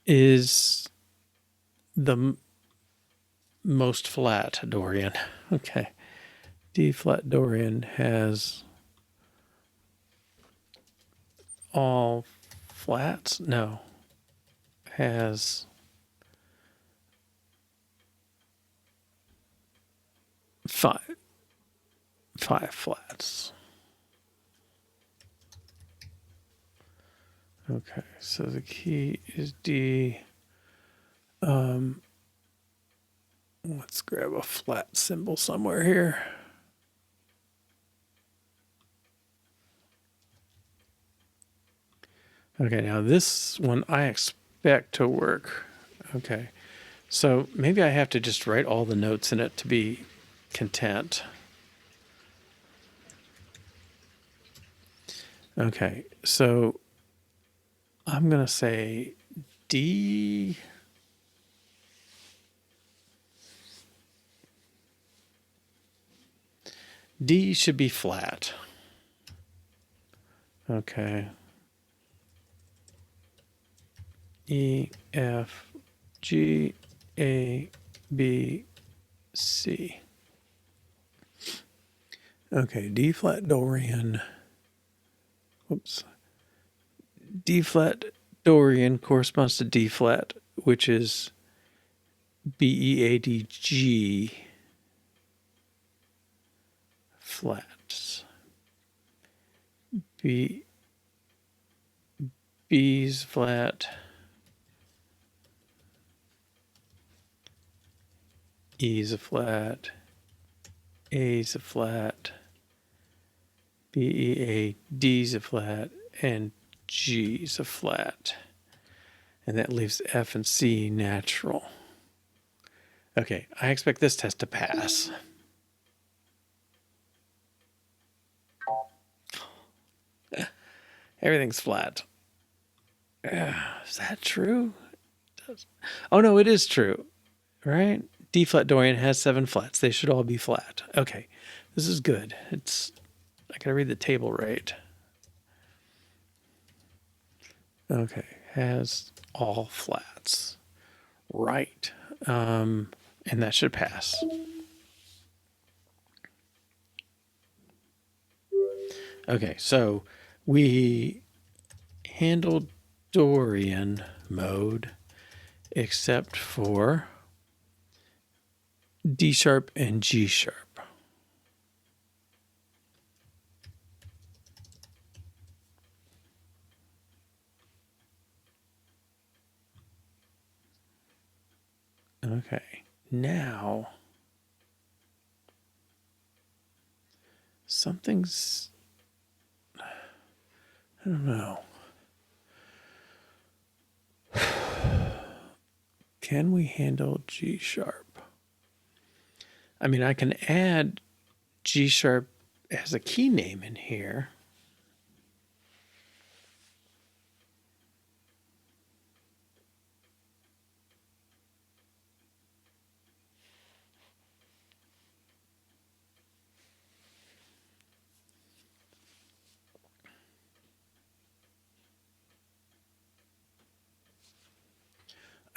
is the most flat Dorian. Okay. D flat Dorian has all flats? No. Has five flats. Okay, so the key is D. Let's grab a flat symbol somewhere here. Okay, now this one I expect to work. Okay, so maybe I have to just write all the notes in it to be content. Okay, so I'm going to say D. D should be flat. Okay. E, F, G, A, B, C. Okay, D flat Dorian. Whoops. D flat Dorian corresponds to D flat, which is B, E, A, D, G flats. B's flat. E's a flat. A's a flat. B, E, A, D's a flat. And G's a flat. And that leaves F and C natural. Okay, I expect this test to pass. Everything's flat. Is that true? Oh, no, it is true, right? D flat Dorian has 7 flats. They should all be flat. Okay, this is good. I gotta read the table right. Okay, has all flats. Right. And that should pass. Okay, so we handled Dorian mode except for D sharp and G sharp. Okay, now something's, I don't know. Can we handle G sharp? I mean, I can add G sharp as a key name in here.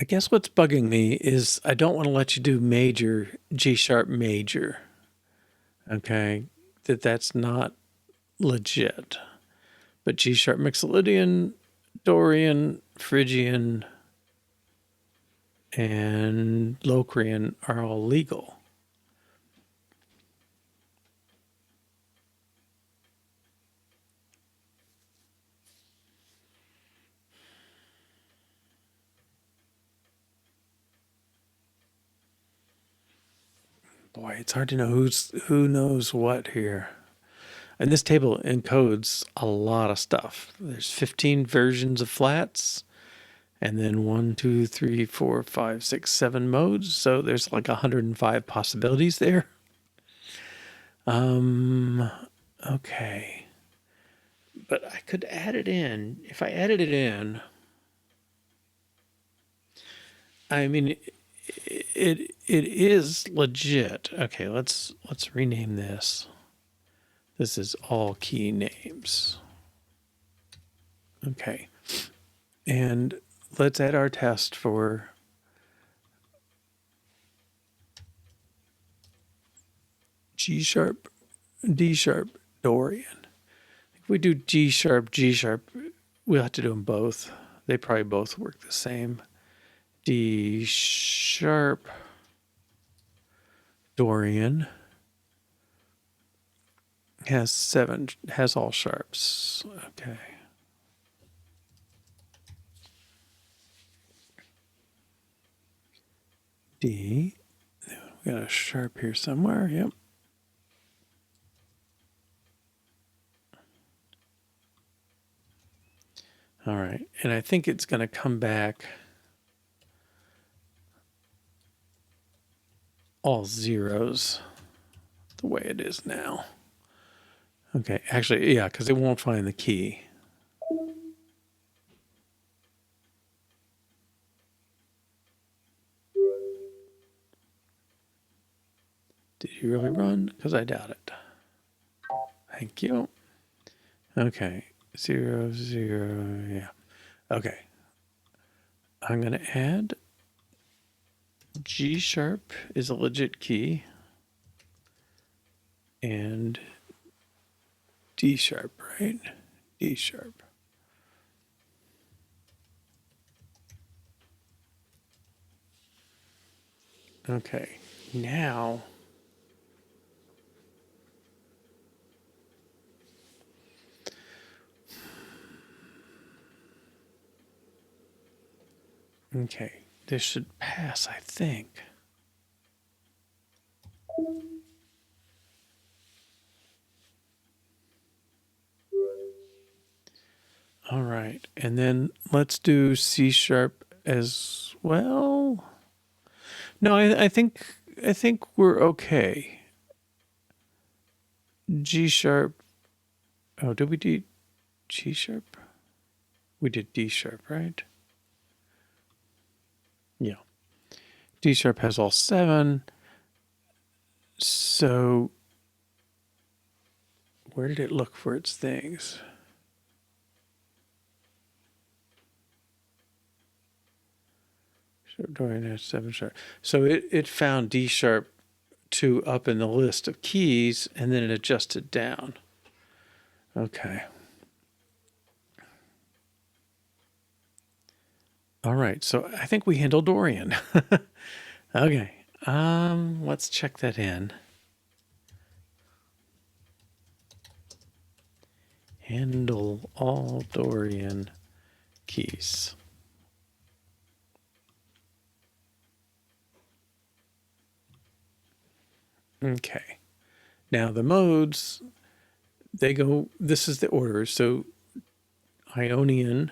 I guess what's bugging me is I don't want to let you do major, G sharp major. Okay, that's not legit. But G sharp mixolydian, Dorian, Phrygian, and Locrian are all legal. Boy, it's hard to know who knows what here. And this table encodes a lot of stuff. There's 15 versions of flats, and then 1, 2, 3, 4, 5, 6, 7 modes. So there's like 105 possibilities there. Okay. But I could add it in. If I added it in, I mean, it is legit. Okay, let's rename this. This is all key names. Okay. And let's add our test for G sharp, D sharp, Dorian. If we do G sharp, we'll have to do them both. They probably both work the same. D sharp, Dorian has all sharps. Okay. D, we got a sharp here somewhere. Yep. All right, and I think it's going to come back all zeros the way it is now. Okay, actually, yeah, because it won't find the key. Did you really run? Because I doubt it. Thank you. Okay, 0, 0, yeah. Okay, I'm going to add G sharp is a legit key, and D sharp, right? D sharp. Okay, now okay, this should pass, I think. All right, and then let's do C sharp as well. No, I think we're okay. G sharp. Oh, did we do G sharp? We did D sharp, right? Yeah. D sharp has all 7. So where did it look for its things? Sharp Dorian has 7 sharp. So it found D sharp 2 up in the list of keys, and then it adjusted down. Okay. All right, so I think we handled Dorian. Okay, let's check that in. Handle all Dorian keys. Okay, now the modes, they go, this is the order. So Ionian,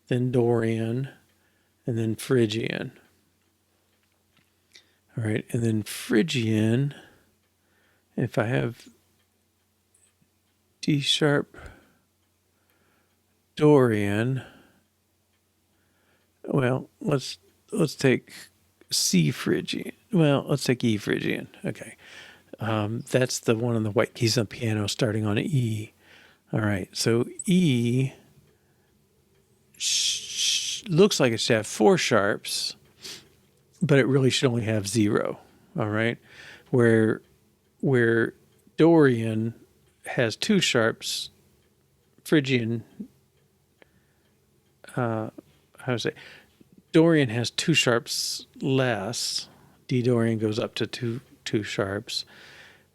then Dorian, and then Phrygian. All right, and then Phrygian, if I have D sharp, Dorian, well, let's take C Phrygian. Well, let's take E Phrygian. Okay. That's the one on the white keys on the piano starting on E. All right, so E looks like it should have 4 sharps, but it really should only have 0. All right, where Dorian has 2 sharps, Phrygian, how to say, Dorian has 2 sharps less. D Dorian goes up to two sharps.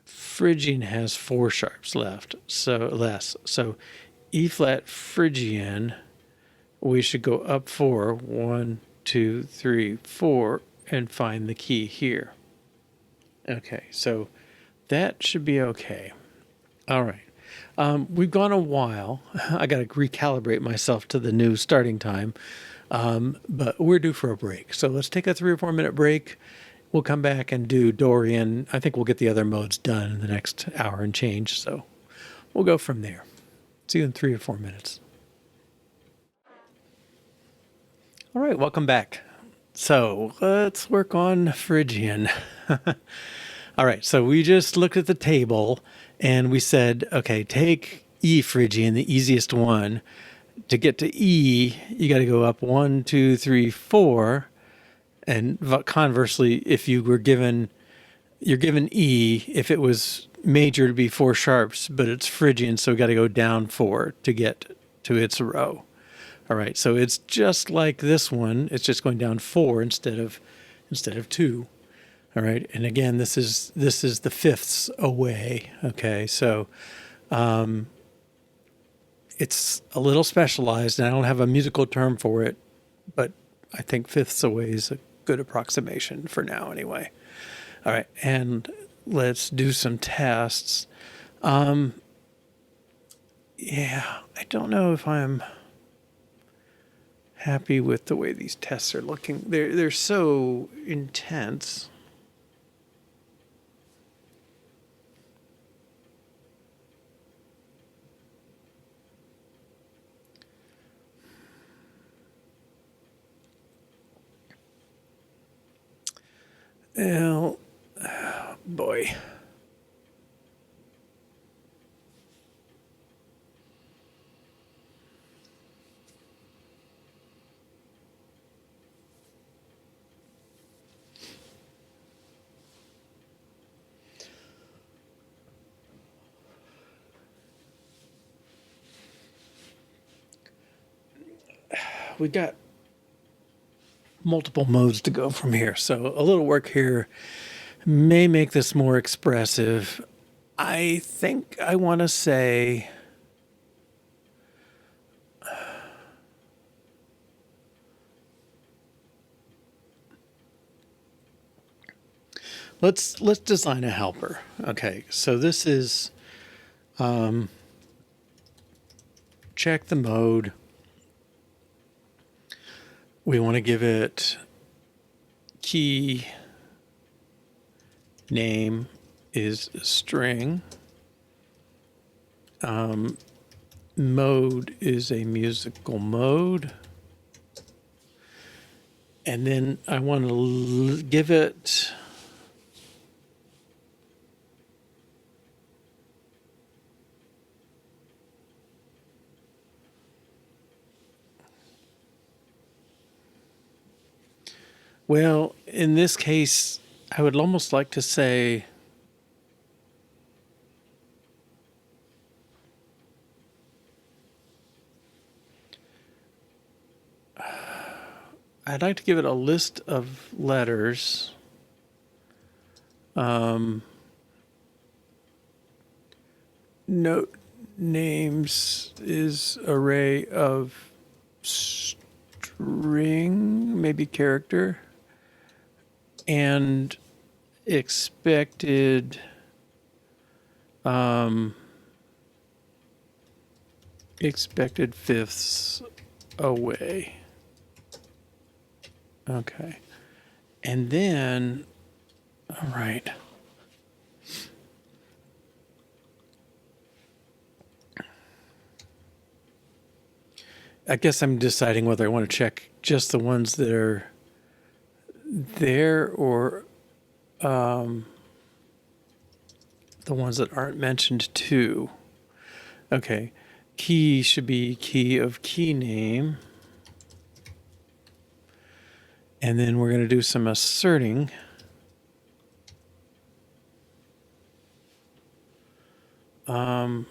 Phrygian has 4 sharps left, so less. So E flat Phrygian, we should go up 4, 1, 2, 3, 4, and find the key here. Okay, so that should be okay. All right. We've gone a while. I got to recalibrate myself to the new starting time, but we're due for a break. So let's take a 3 or 4 minute break. We'll come back and do Dorian. I think we'll get the other modes done in the next hour and change. So we'll go from there. See you in 3 or 4 minutes. All right, welcome back. So let's work on Phrygian. All right, so we just looked at the table and we said, okay, take E Phrygian, the easiest one. To get to E, you got to go up 1, 2, 3, 4. And conversely, if you were given, you're given E, if it was major to be 4 sharps, but it's Phrygian, so we got to go down 4 to get to its row. All right, so it's just like this one. It's just going down 4 instead of 2. All right, and again, this is the fifths away. Okay, so it's a little specialized, and I don't have a musical term for it, but I think fifths away is a good approximation for now, anyway. All right, and let's do some tests. Yeah, I don't know if I'm happy with the way these tests are looking. They're so intense. Well, oh boy. We got multiple modes to go from here, so a little work here may make this more expressive. I think I want to say let's design a helper. Okay, so this is check the mode. We want to give it key name is string. Mode is a musical mode. And then I want to give it well, in this case, I would almost like to say I'd like to give it a list of letters. Note names is array of string, maybe character, and expected expected fifths away. Okay. And then All right. I guess I'm deciding whether I want to check just the ones that are there or the ones that aren't mentioned too. Okay. Key should be key of key name. And then we're going to do some asserting. I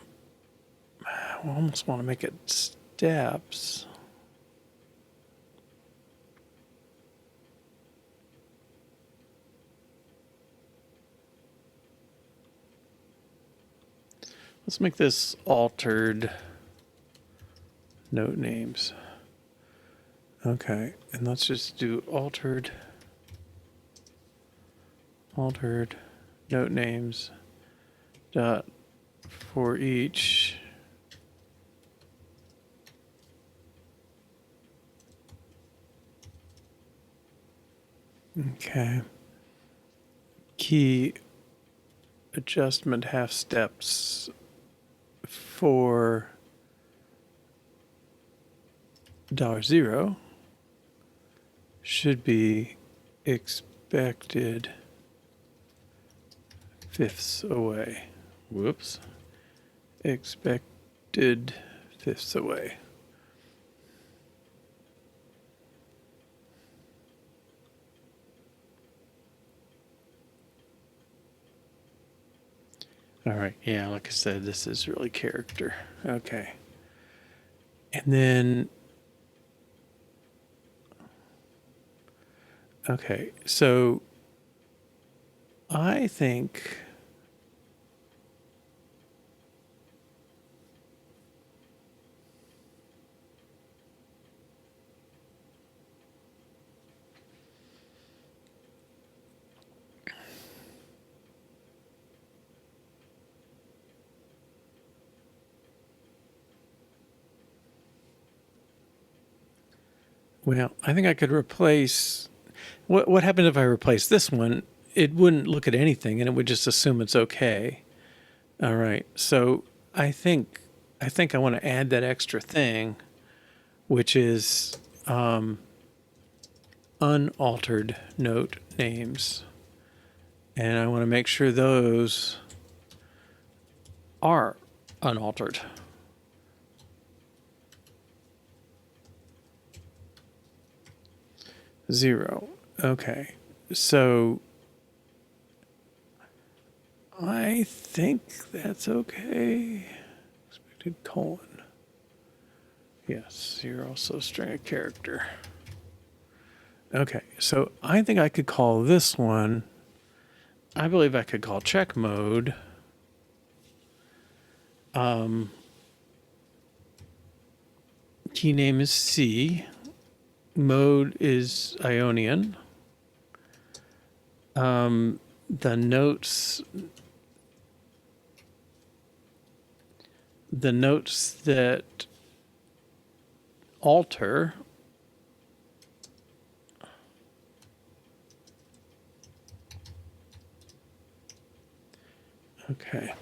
almost want to make it steps. Let's make this altered note names. Okay, and let's just do altered note names dot for each okay key adjustment half steps for $0 should be expected fifths away. Whoops. Expected fifths away. All right. Yeah, like I said, this is really character. Okay. And then, okay, so I think I think I could replace what happened if I replace this one? It wouldn't look at anything and it would just assume it's okay. All right. So I think I want to add that extra thing, which is unaltered note names. And I want to make sure those are unaltered. Zero. Okay. So I think that's okay. Expected colon. Yes, 0, so string a character. Okay, so I think I could call this one, I believe I could call check mode. Key name is C. Mode is Ionian. The notes that alter okay.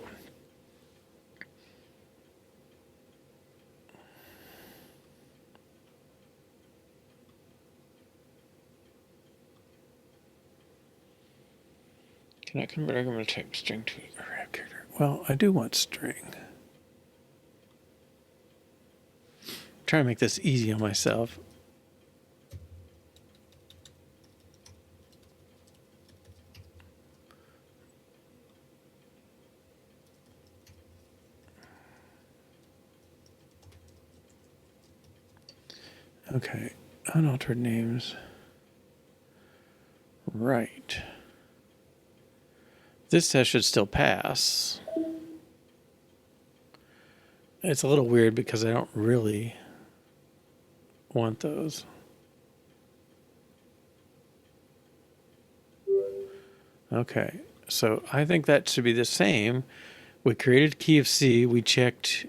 Cannot convert argument type string to a character. Well, I do want string. Trying to make this easy on myself. Okay, unaltered names. Right. This test should still pass. It's a little weird because I don't really want those. Okay, so I think that should be the same. We created key of C. We checked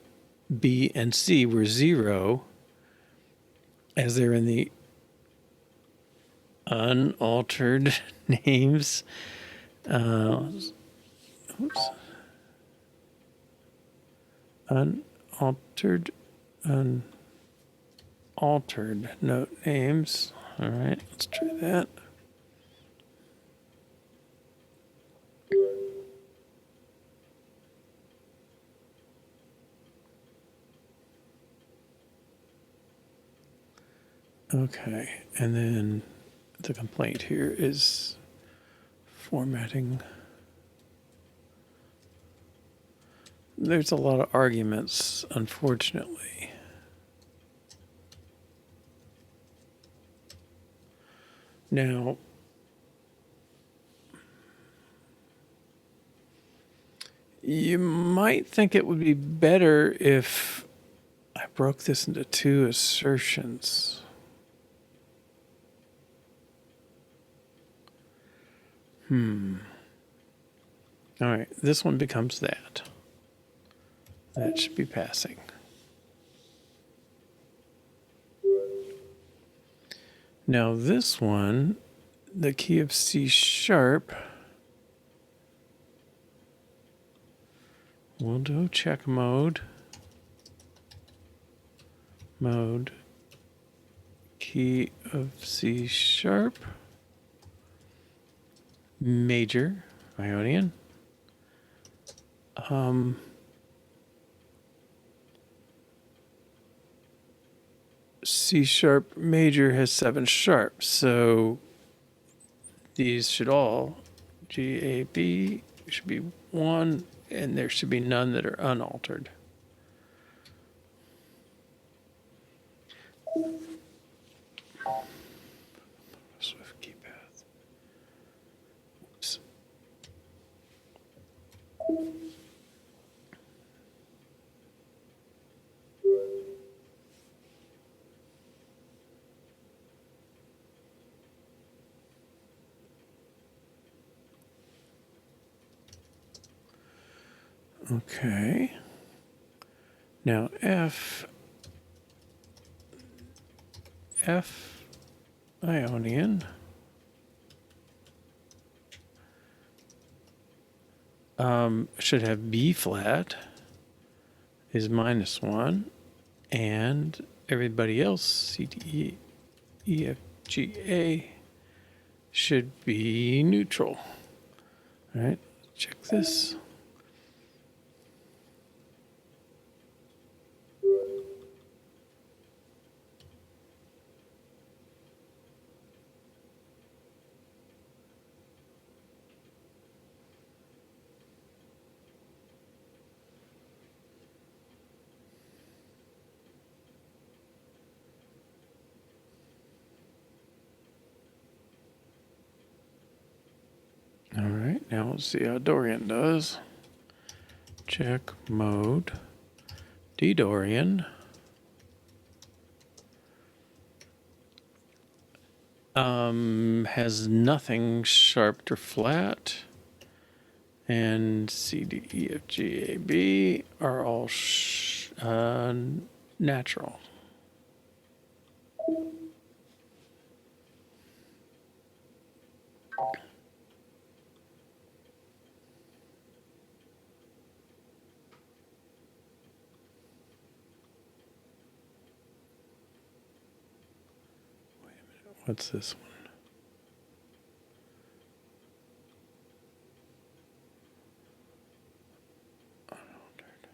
B and C were 0 as they're in the unaltered names. Oops. Unaltered, unaltered note names. All right, let's try that. Okay, and then the complaint here is formatting. There's a lot of arguments, unfortunately. Now, you might think it would be better if I broke this into two assertions. All right, this one becomes that. That should be passing. Now this one, the key of C sharp, we'll do check mode. Mode, key of C sharp, major, Ionian. C sharp major has 7 sharps, so these should all, G, A, B, should be 1, and there should be none that are unaltered. Swift key path. Oops. Okay. Now F Ionian should have B flat is -1, and everybody else, C, D, E, F, G, A, should be neutral. All right, check this. All right, now let's see how Dorian does. Check mode. D Dorian. Has nothing sharp or flat. And C, D, E, F, G, A, B are all natural. What's this one? Unaltered.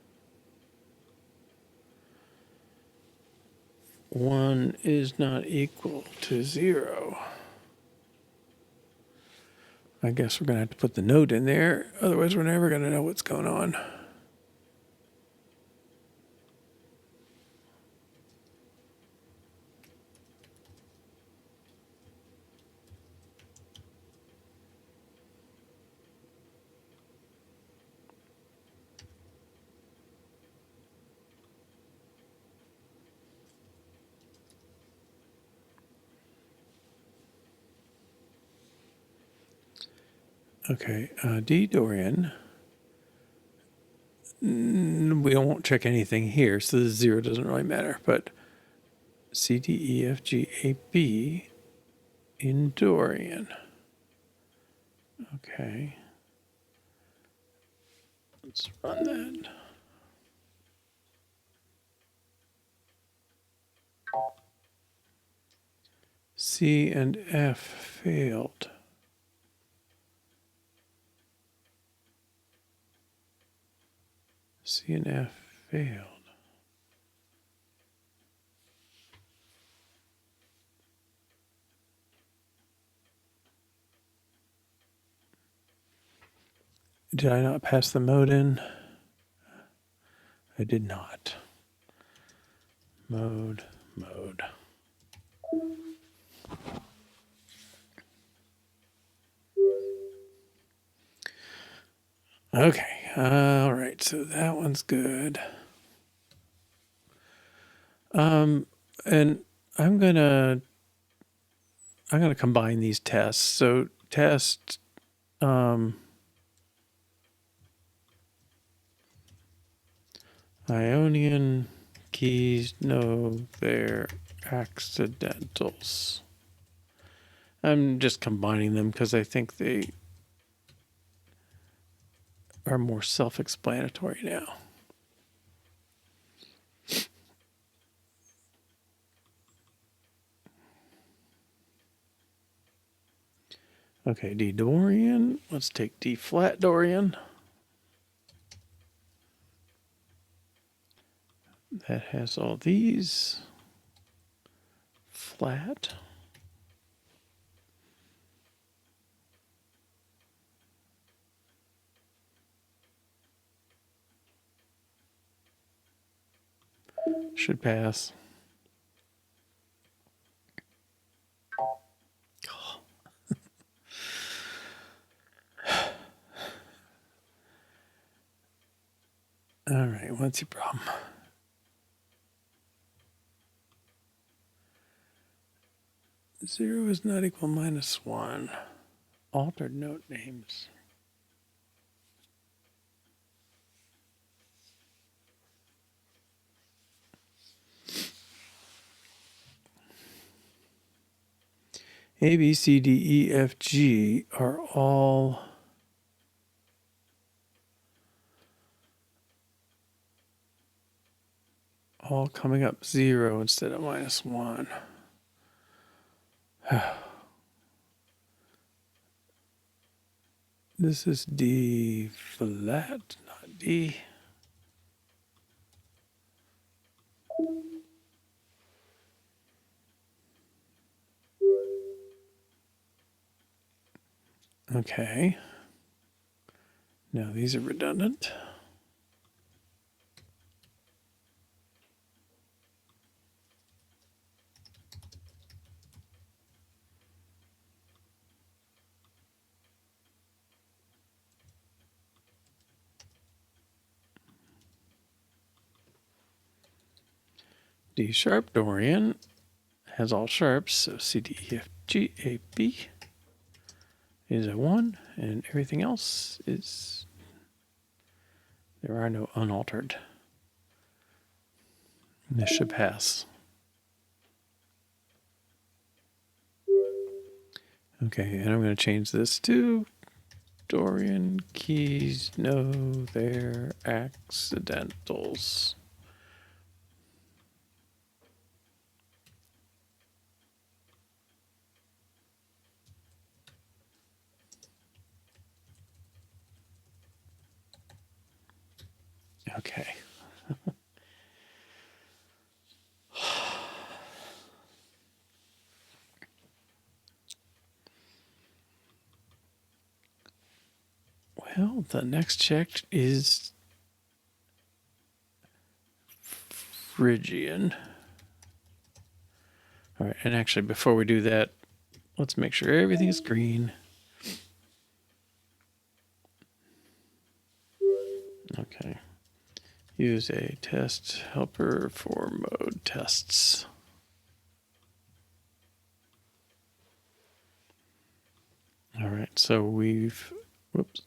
1 is not equal to 0. I guess we're going to have to put the note in there. Otherwise, we're never going to know what's going on. Okay, D Dorian. We won't check anything here, so the 0 doesn't really matter. But C, D, E, F, G, A, B in Dorian. Okay. Let's run that. C and F failed. C and F failed. Did I not pass the mode in? I did not. Mode. Okay, all right, so that one's good. And I'm gonna combine these tests. So test Ionian keys know their accidentals. I'm just combining them because I think they are more self-explanatory now. Okay, D Dorian. Let's take D flat Dorian. That has all these. Flat. Should pass. All right, what's your problem? Zero is not equal minus one. Altered note names. A, B, C, D, E, F, G are all coming up zero instead of minus one. This is D flat, not D. Okay. Now these are redundant. D sharp Dorian has all sharps, so C, D, E, F, G, A, B is a 1, and everything else is, there are no unaltered. This should pass. Okay, and I'm going to change this to Dorian keys know their accidentals. Okay. Well, the next check is Phrygian. All right, and actually before we do that, let's make sure everything is green. Okay. Use a test helper for mode tests. All right, so we've, whoops.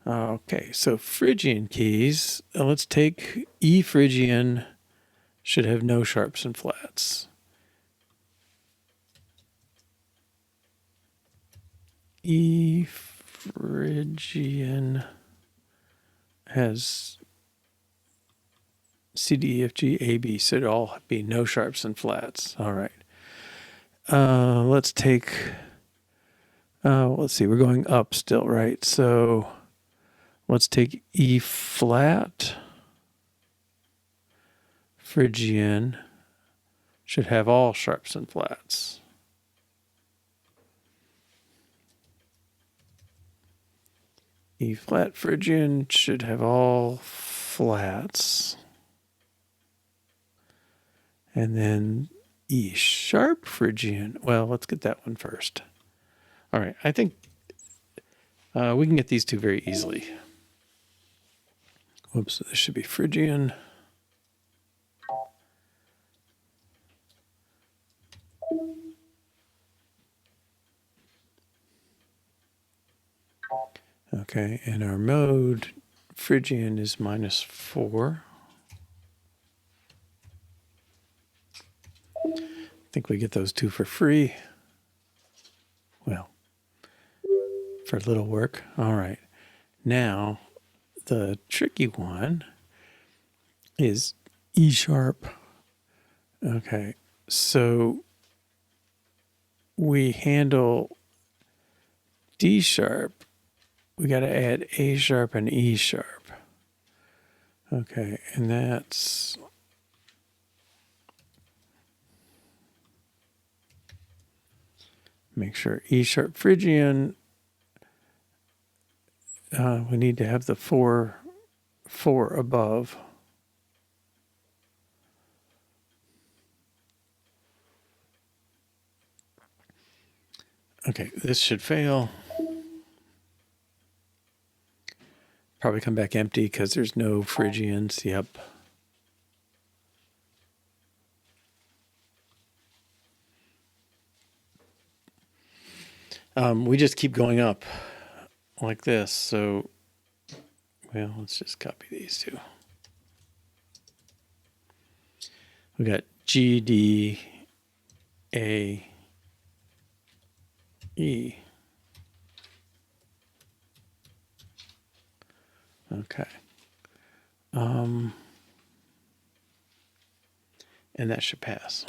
Okay, so Phrygian keys, let's take E Phrygian should have no sharps and flats. E Phrygian has C, D, E, F, G, A, B. So it'd all be no sharps and flats. All right. Let's take, let's see, we're going up still, right? So let's take E flat. Phrygian should have all sharps and flats. E flat Phrygian should have all flats. And then E sharp Phrygian. Well, let's get that one first. All right, I think we can get these two very easily. Whoops, this should be Phrygian. Okay, and our mode, Phrygian is -4. I think we get those two for free. Well, for little work. All right. Now, the tricky one is E sharp. Okay, so we handle D sharp. We got to add A sharp and E sharp. Okay, and that's make sure E sharp Phrygian. We need to have the four above. Okay, this should fail. Probably come back empty because there's no Phrygians. Yep. We just keep going up like this. So, well, let's just copy these two. We got G, D, A, E. Okay. And that should pass.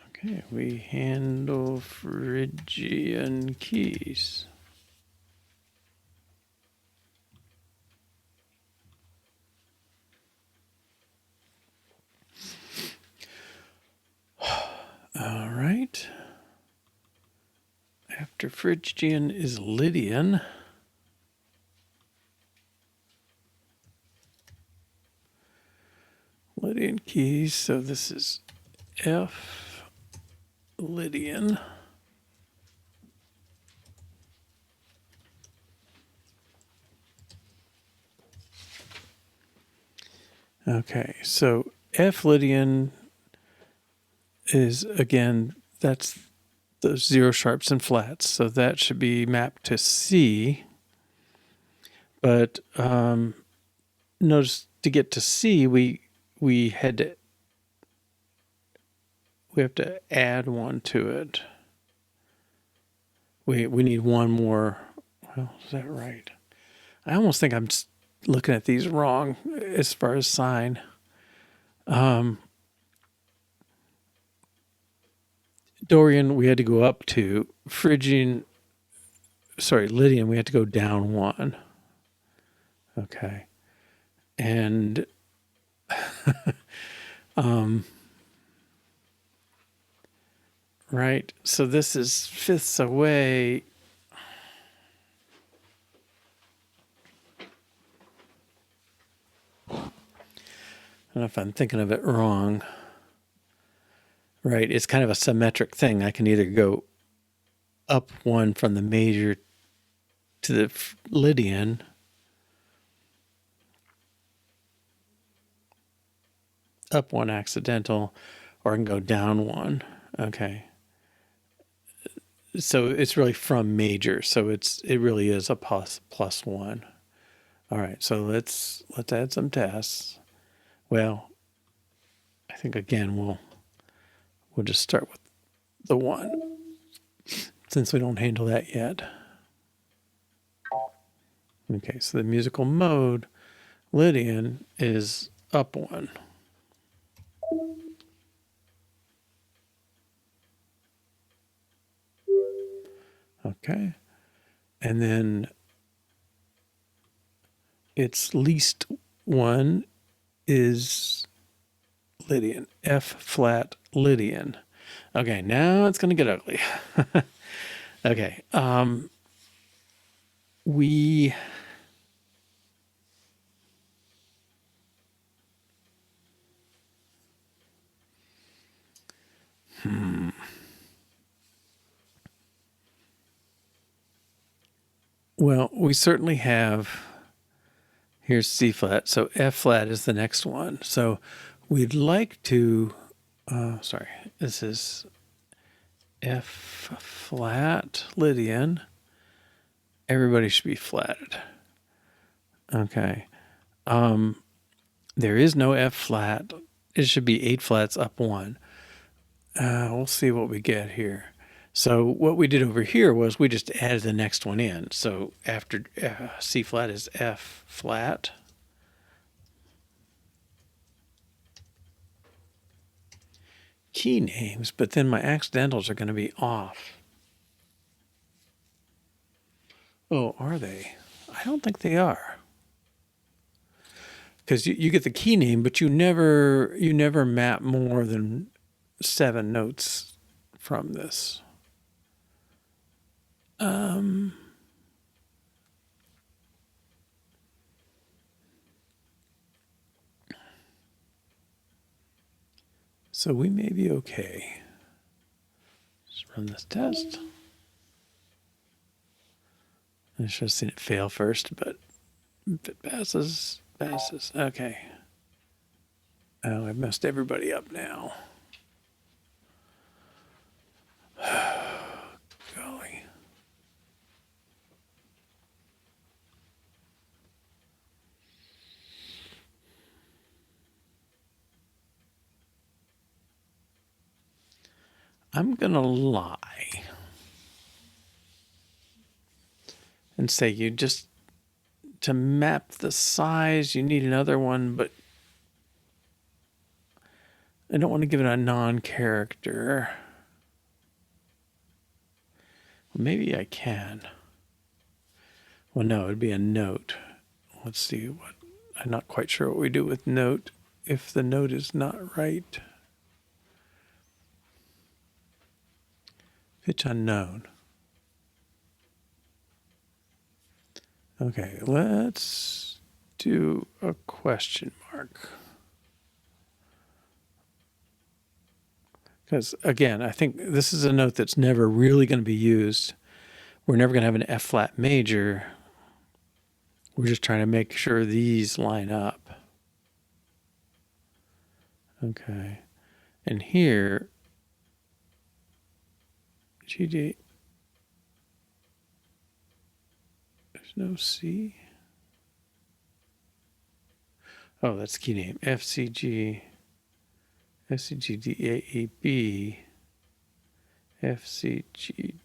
Okay, we handle Phrygian keys. All right. After Phrygian is Lydian. Lydian keys, so this is F Lydian. Okay, so F Lydian is, again, that's the zero sharps and flats, so that should be mapped to C. But notice to get to C, we have to add one to it. We need one more. Well, is that right? I almost think I'm looking at these wrong as far as sign. Dorian, we had to go up 2. Lydian, we had to go down 1. Okay. And right, so this is fifths away. I don't know if I'm thinking of it wrong. Right, it's kind of a symmetric thing. I can either go up 1 from the major to the Lydian, up 1 accidental, or I can go down 1. Okay. So it's really from major. So it really is a plus 1. All right. So let's add some tests. Well, I think again we'll just start with the 1 since we don't handle that yet. Okay, so the musical mode Lydian is up 1. Okay, and then its least 1 is Lydian, F flat Lydian. Okay, now it's going to get ugly. Okay, we well, we certainly have, here's C flat, so F flat is the next one. So we'd like to, sorry, this is F flat Lydian. Everybody should be flatted. Okay. There is no F flat. It should be 8 flats up 1. We'll see what we get here. So what we did over here was we just added the next one in. So after C flat is F flat. Key names, but then my accidentals are going to be off. Oh, are they? I don't think they are. Because you get the key name, but you never map more than 7 notes from this. So we may be okay. Just run this test. I should have seen it fail first, but if it passes, passes. Okay. Oh, I've messed everybody up now. Golly. I'm going to lie and say you just, to map the size, you need another one, but I don't want to give it a non-character. Maybe I can. Well, no, it'd be a note. Let's see what, I'm not quite sure what we do with note if the note is not right. Pitch unknown. Okay, let's do a question mark. Because again, I think this is a note that's never really going to be used. We're never going to have an F flat major. We're just trying to make sure these line up. Okay. And here, GD, there's no C. Oh, that's key name. FCG, FCGDAEB, FCGDAEB.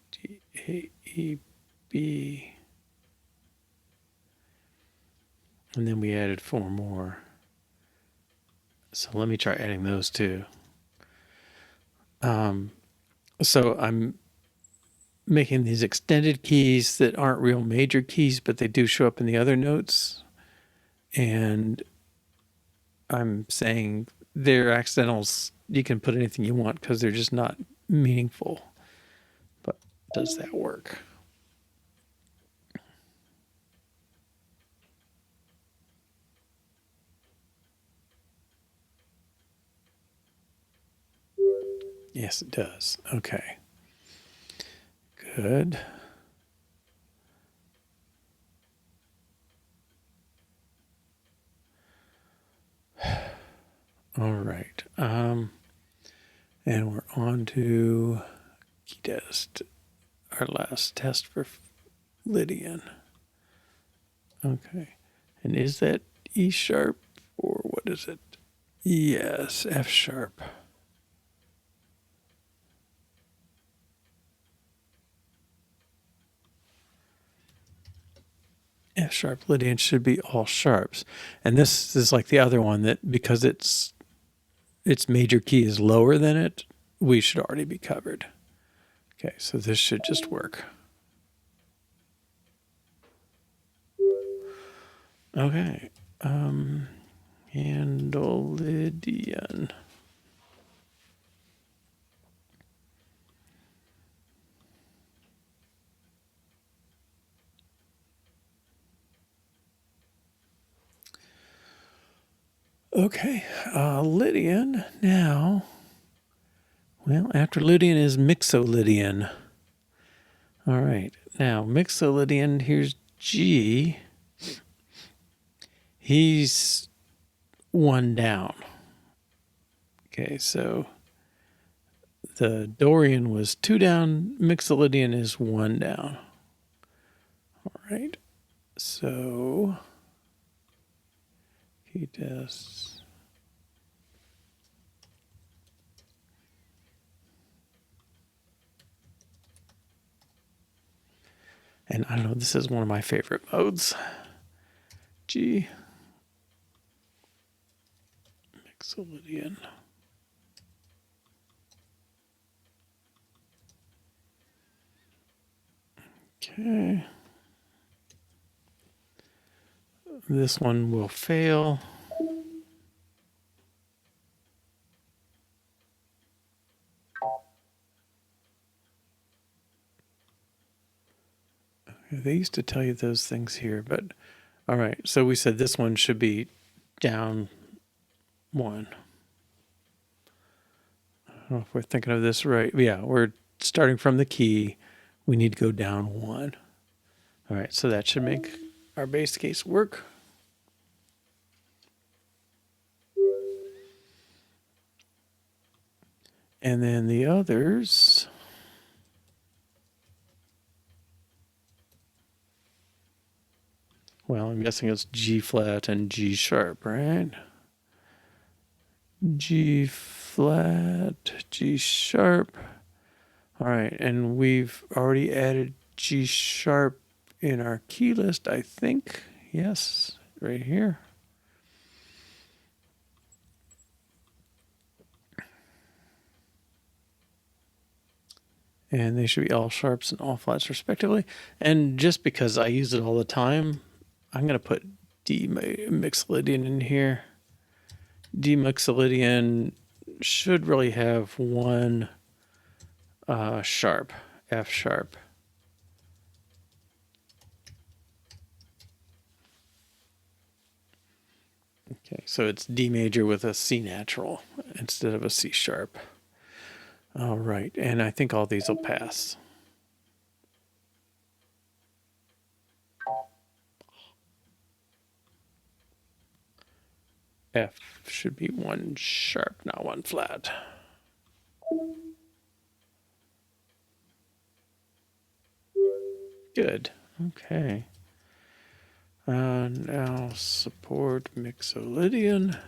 And then we added 4 more. So let me try adding those too. So I'm making these extended keys that aren't real major keys, but they do show up in the other notes. And I'm saying they're accidentals. You can put anything you want because they're just not meaningful. But does that work? Yes, it does. Okay. Good. All right. And we're on to key test, our last test for Lydian. Okay. And is that E sharp or what is it? Yes, F sharp. F sharp Lydian should be all sharps. And this is like the other one that because its major key is lower than it, we should already be covered. Okay, so this should just work. Okay. Andolidian. Okay, Lydian now. Well, after Lydian is mixolydian. All right, now mixolydian, here's G. He's one down. Okay, so the Dorian was two down, mixolydian is one down. All right, so he does. And I don't know, this is one of my favorite modes. G. Mixolydian. Okay. This one will fail. They used to tell you those things here, but all right. So we said this one should be down one. I don't know if we're thinking of this right. Yeah, we're starting from the key. We need to go down one. All right, so that should make our base case work. And then the others. Well, I'm guessing it's G flat and G sharp, right? G flat, G sharp. All right, and we've already added G sharp in our key list, I think. Yes, right here. And they should be all sharps and all flats respectively. And just because I use it all the time, I'm going to put D mixolydian in here. D mixolydian should really have one sharp, F sharp. Okay, so it's D major with a C natural instead of a C sharp. All right, and I think all these will pass. F should be one sharp, not one flat. Good. Okay. Now support mixolydian.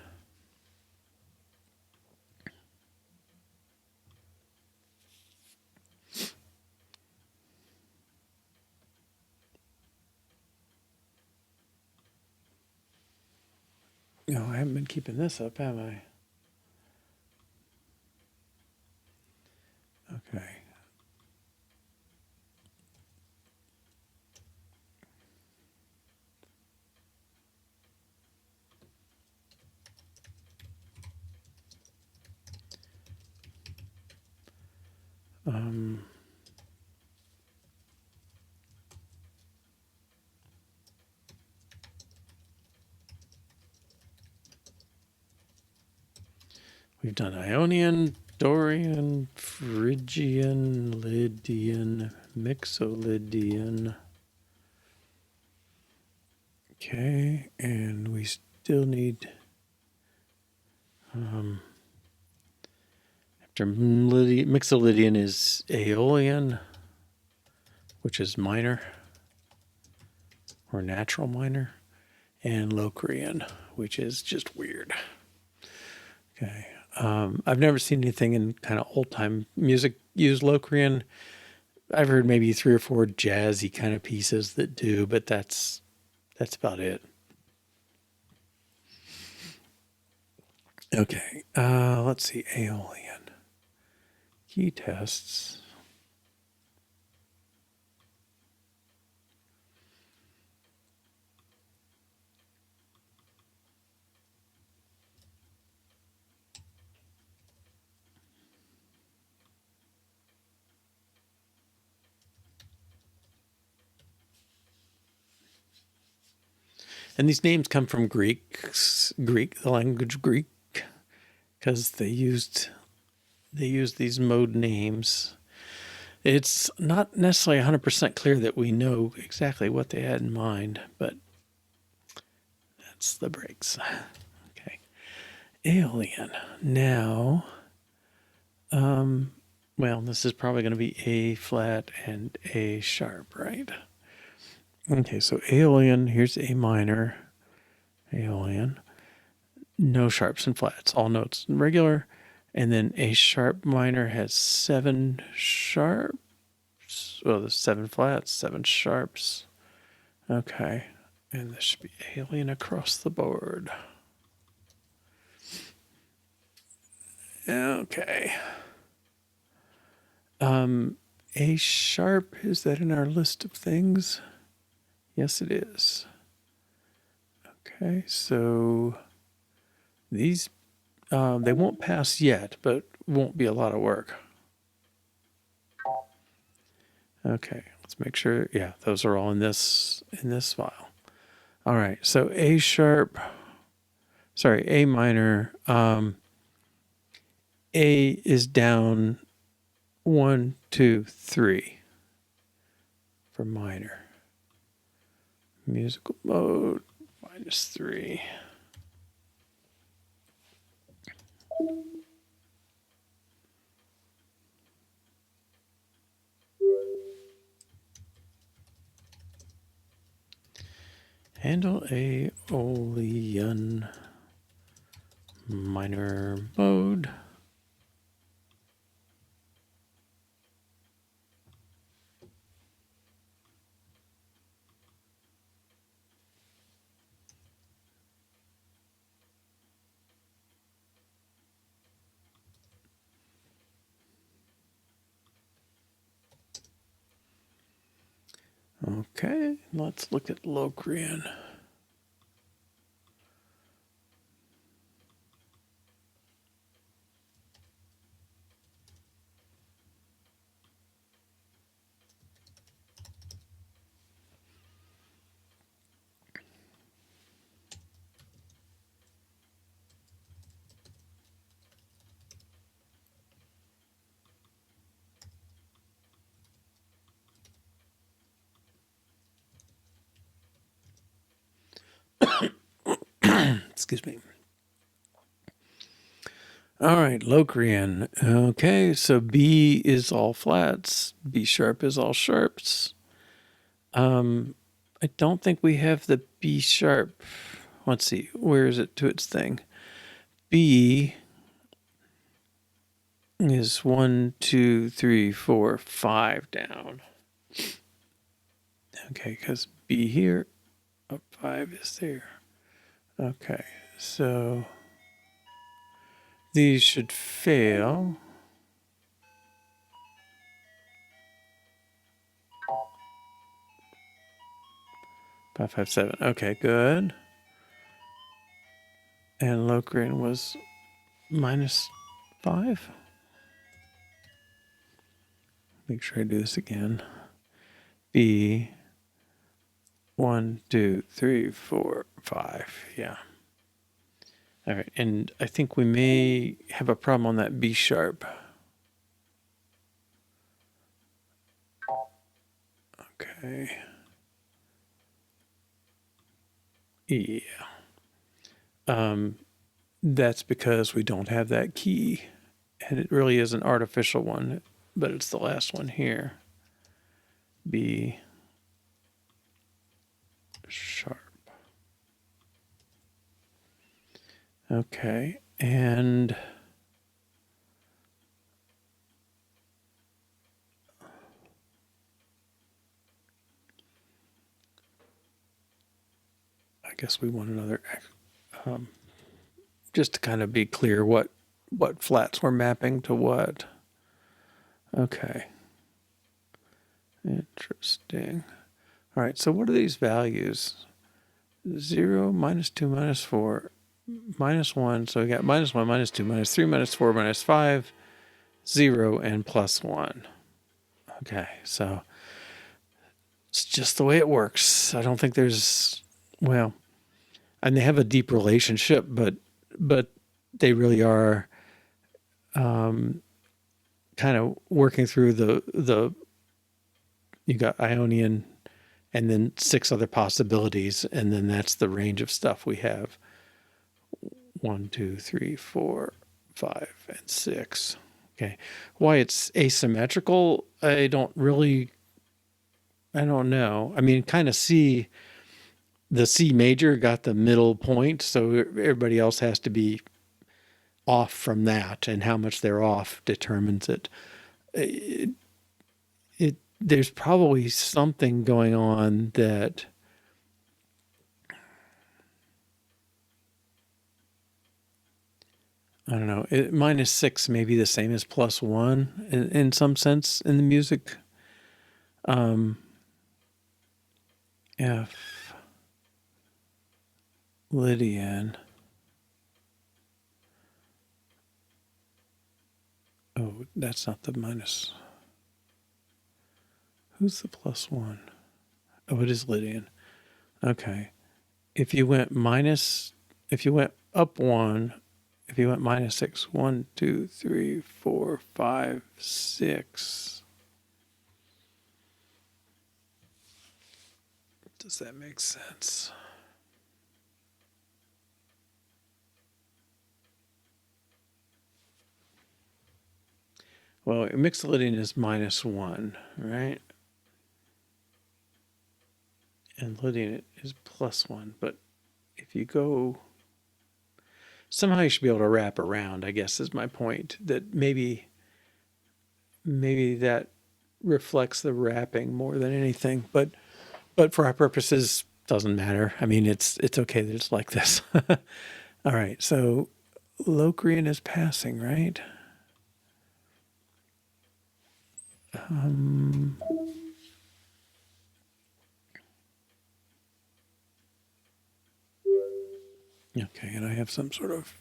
No, I haven't been keeping this up, have I? Okay. We've done Ionian, Dorian, Phrygian, Lydian, Mixolydian. Okay, and we still need after Mixolydian is Aeolian, which is minor or natural minor, and Locrian, which is just weird. Okay. I've never seen anything in kind of old time music use Locrian. I've heard maybe 3 or 4 jazzy kind of pieces that do, but that's about it. Okay. Let's see. Aeolian key tests. And these names come from Greek, the language Greek, because they used these mode names. It's not necessarily 100% clear that we know exactly what they had in mind, but that's the breaks. Okay. Aeolian. Now, well, this is probably going to be A flat and A sharp, right? Okay, so Aeolian, here's A minor, Aeolian. No sharps and flats, all notes regular. And then A sharp minor has 7 sharps. Well, there's 7 flats, 7 sharps. Okay. And this should be Aeolian across the board. Okay. A sharp, is that in our list of things? Yes, it is. Okay, so these, they won't pass yet, but won't be a lot of work. Okay, let's make sure. Yeah, those are all in this file. All right, so A sharp, sorry, A minor. A is down 1, 2, 3 for minor. Musical mode -3. Handle Aeolian minor mode. Okay, let's look at Locrian. Excuse me. All right, Locrian. Okay, so B is all flats. B sharp is all sharps. I don't think we have the B sharp. Let's see, where is it to its thing? B is 1, 2, 3, 4, 5 down. Okay, because B here, 5 is there. Okay, so these should fail. Five, 5, 7. Okay, good. And Locrian was -5. Make sure I do this again. B 1, 2, 3, 4, 5. Yeah. All right, and I think we may have a problem on that B sharp. Okay. Yeah. That's because we don't have that key, and it really is an artificial one, but it's the last one here. B sharp. Okay, And I guess we want another, just to kind of be clear what flats we're mapping to what. Okay. Interesting. All right, so what are these values? 0, -2, -4, -1. So we got -1, -2, -3, -4, -5, 0, and +1. Okay, so it's just the way it works. I don't think there's, well, and they have a deep relationship, but they really are kind of working through the you got Ionian and then 6 other possibilities, and then that's the range of stuff we have. 1, 2, 3, 4, 5, and 6. Okay. Why it's asymmetrical, I don't know. I mean, kind of the C major got the middle point, so everybody else has to be off from that, and how much they're off determines it. There's probably something going on that I don't know. -6 may be the same as +1 in some sense in the music. F Lydian. Oh, that's not the minus. Who's the +1? Oh, it is Lydian. Okay. If you went up 1, if you went -6, 1, 2, 3, 4, 5, 6. Does that make sense? Well, mixolydian is -1, right? And Lydian is +1. But if you go, somehow you should be able to wrap around, I guess is my point, that maybe that reflects the wrapping more than anything. But for our purposes, doesn't matter. I mean, it's okay that it's like this. All right, so Locrian is passing, right? Okay, and I have some sort of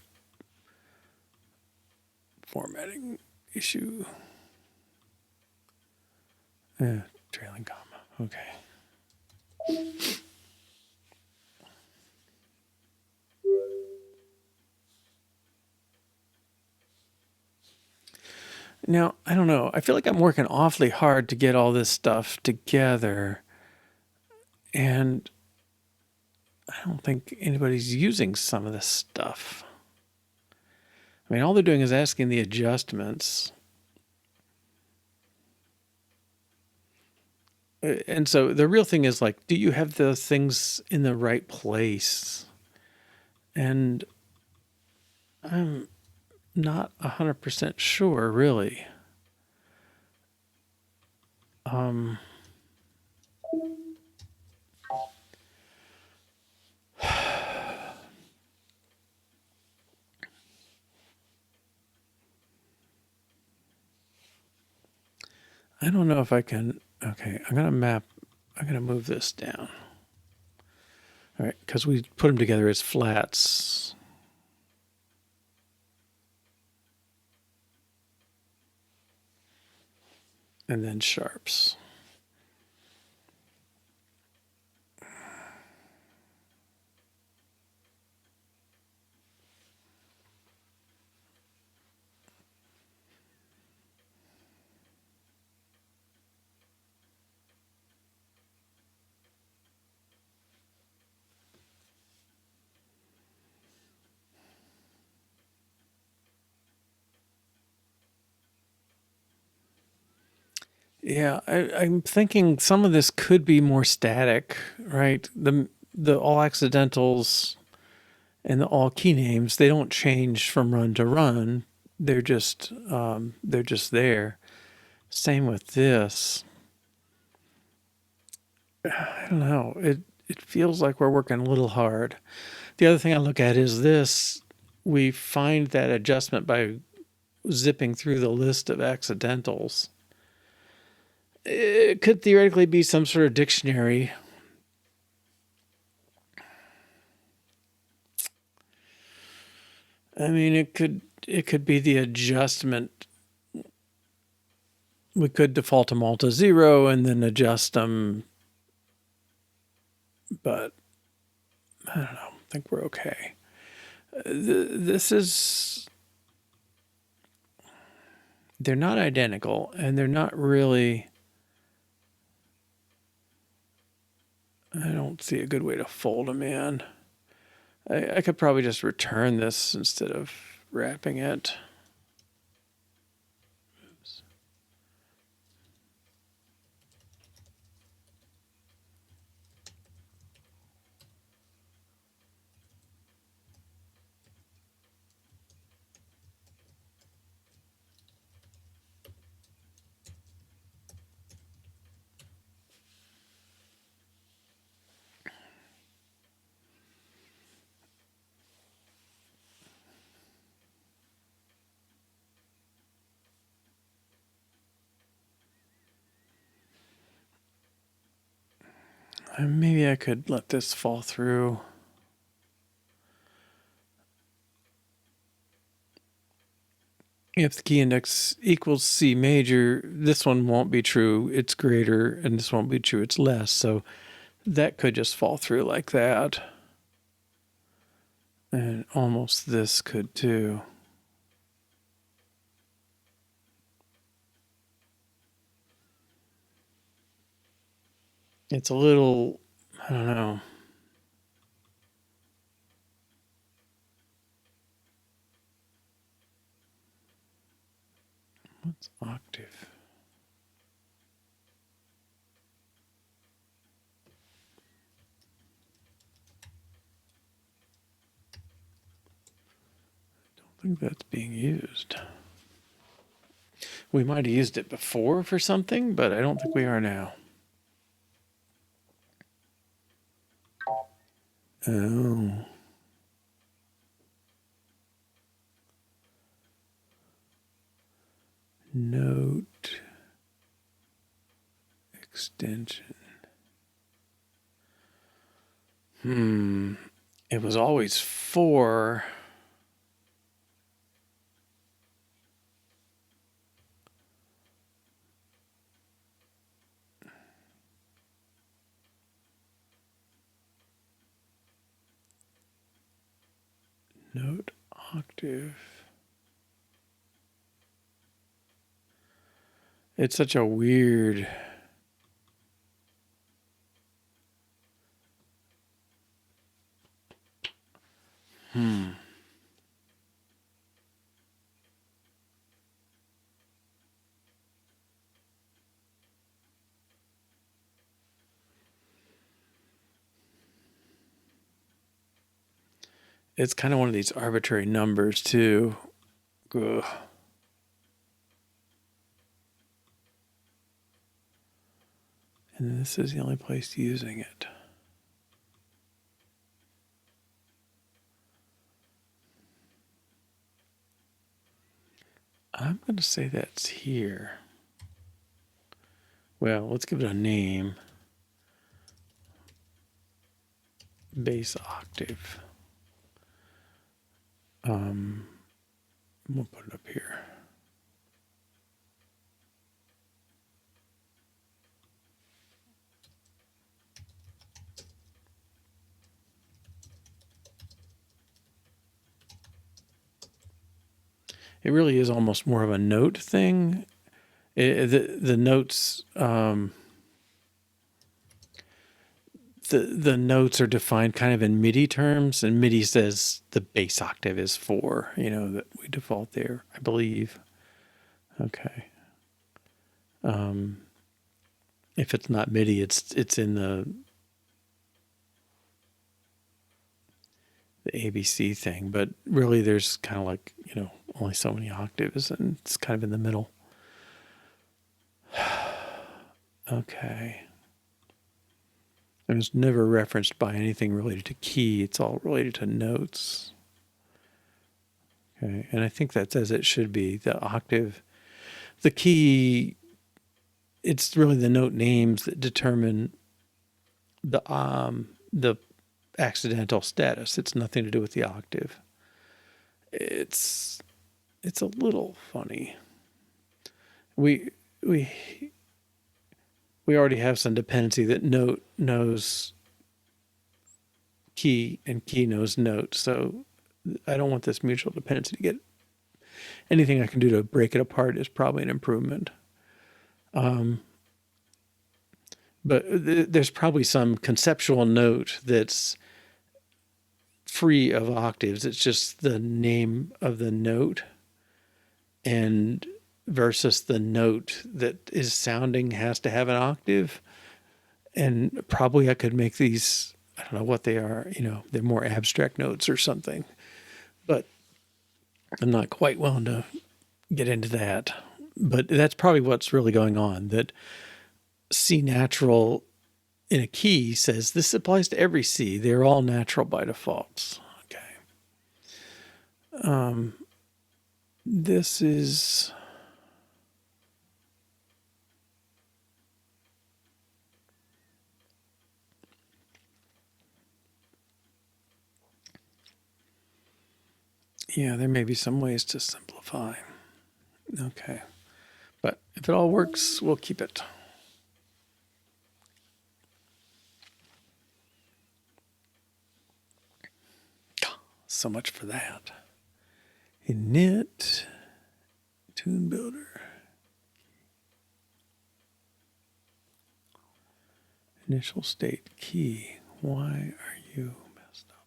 formatting issue. Trailing comma. Okay. Now, I don't know. I feel like I'm working awfully hard to get all this stuff together. And I don't think anybody's using some of this stuff. I mean, all they're doing is asking the adjustments. And so the real thing is like, do you have the things in the right place? And I'm not 100% sure, really. I don't know if I can. Okay, I'm going to move this down. All right, because we put them together as flats. And then sharps. Yeah, I'm thinking some of this could be more static, right? The all accidentals And the all key names, they don't change from run to run. They're just there. Same with this. I don't know. It feels like we're working a little hard. The other thing I look at is this. We find that adjustment by zipping through the list of accidentals. It could theoretically be some sort of dictionary. I mean, it could be the adjustment. We could default them all to 0 and then adjust them, but I don't know. I think we're okay. This is, they're not identical, and they're not really, I don't see a good way to fold them in. I could probably just return this instead of wrapping it. Oops. Maybe I could let this fall through. If the key index equals C major, this one won't be true. It's greater, and this won't be true. It's less. So that could just fall through like that. And almost this could too. It's a little, I don't know. What's octave? I don't think that's being used. We might have used it before for something, but I don't think we are now. Oh. Note extension. It was always 4. Note octave. It's such a weird. It's kind of one of these arbitrary numbers too. Ugh. And this is the only place using it. I'm going to say that's here. Well, let's give it a name. Bass octave. We'll put it up here. It really is almost more of a note thing. The notes, the notes are defined kind of in MIDI terms, and MIDI says the bass octave is 4. That we default there, I believe. Okay. If it's not MIDI, it's in the the ABC thing, but really there's kind of like, only so many octaves and it's kind of in the middle. Okay. And it's never referenced by anything related to key. It's all related to notes. Okay. And I think that's as it should be. The octave, the key, it's really the note names that determine the accidental status. It's nothing to do with the octave. It's a little funny. We already have some dependency that note knows key and key knows note. So I don't want this mutual dependency to get anything I can do to break it apart is probably an improvement. But there's probably some conceptual note that's free of octaves. It's just the name of the note and versus the note that is sounding has to have an octave. And probably I could make these, I don't know what they are, they're more abstract notes or something. But I'm not quite willing to get into that. But that's probably what's really going on, that C natural in a key says this applies to every C. They're all natural by default. Okay. This is... Yeah, there may be some ways to simplify. Okay. But if it all works, we'll keep it. So much for that. Init, tune builder. Initial state key. Why are you messed up?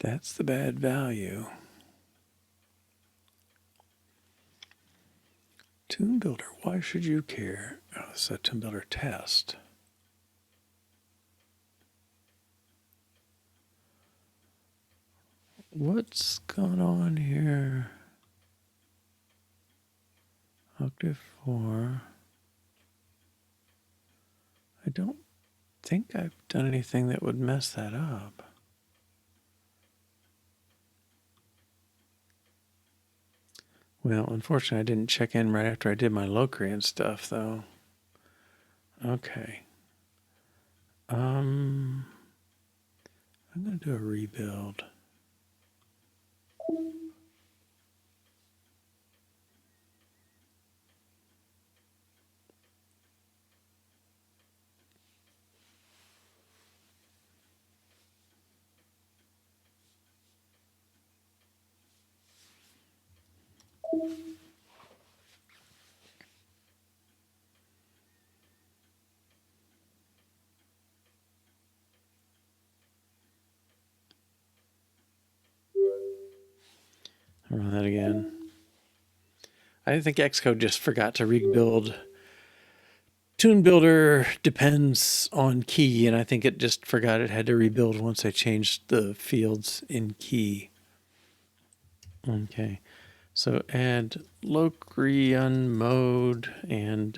That's the bad value. Tune builder, why should you care? Oh, it's a tune builder test. What's going on here? Octave 4. I don't think I've done anything that would mess that up. Well, unfortunately, I didn't check in right after I did my Locrian stuff, though. Okay. I'm going to do a rebuild. I'll run that again. I think Xcode just forgot to rebuild. Tune Builder depends on key, and I think it just forgot it had to rebuild once I changed the fields in key. Okay, so add Locrian mode and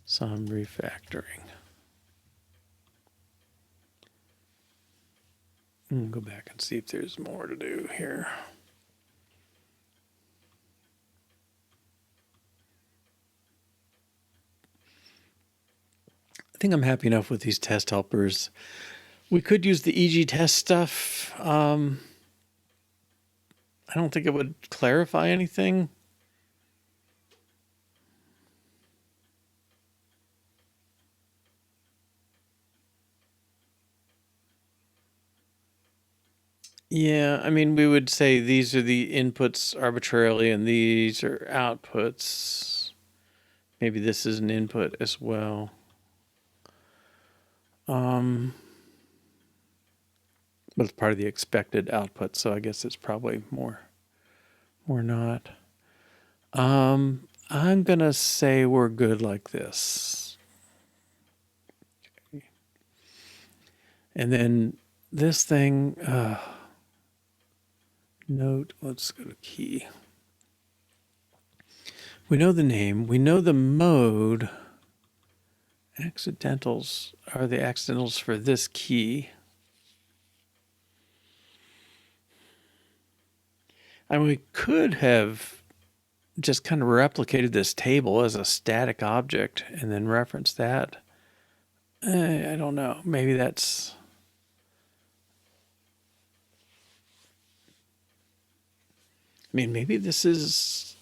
some refactoring. Go back and see if there's more to do here. I think I'm happy enough with these test helpers. We could use the EG test stuff. I don't think it would clarify anything. Yeah, I mean, we would say these are the inputs arbitrarily and these are outputs. Maybe this is an input as well. But it's part of the expected output, so I guess it's probably more not. I'm gonna say we're good like this. Okay. And then this thing, note, let's go to key. We know the name, we know the mode. Accidentals are the accidentals for this key. And we could have just kind of replicated this table as a static object and then reference that. I don't know. Maybe that's... I mean, maybe this is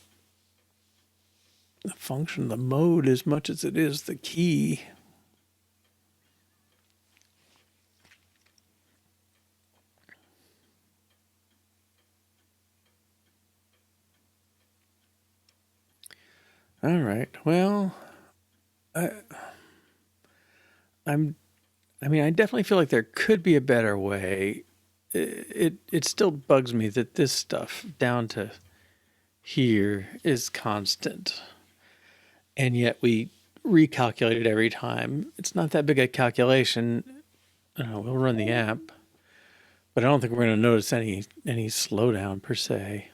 the function of the mode as much as it is the key. All right. Well, I definitely feel like there could be a better way. It still bugs me that this stuff down to here is constant, and yet we recalculate it every time. It's not that big a calculation. We'll run the app, but I don't think we're going to notice any slowdown per se.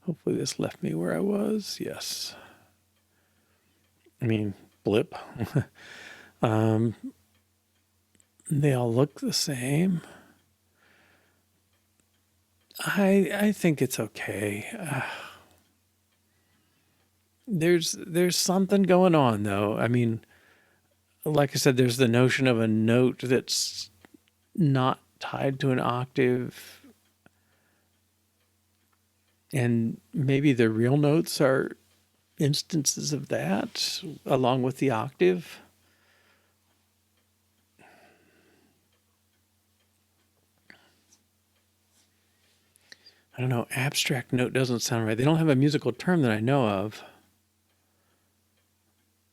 Hopefully this left me where I was. Yes. I mean, blip. They all look the same. I think it's okay. There's something going on though. I mean, like I said, there's the notion of a note that's not tied to an octave. And maybe the real notes are instances of that along with the octave. I don't know. Abstract note doesn't sound right. They don't have a musical term that I know of.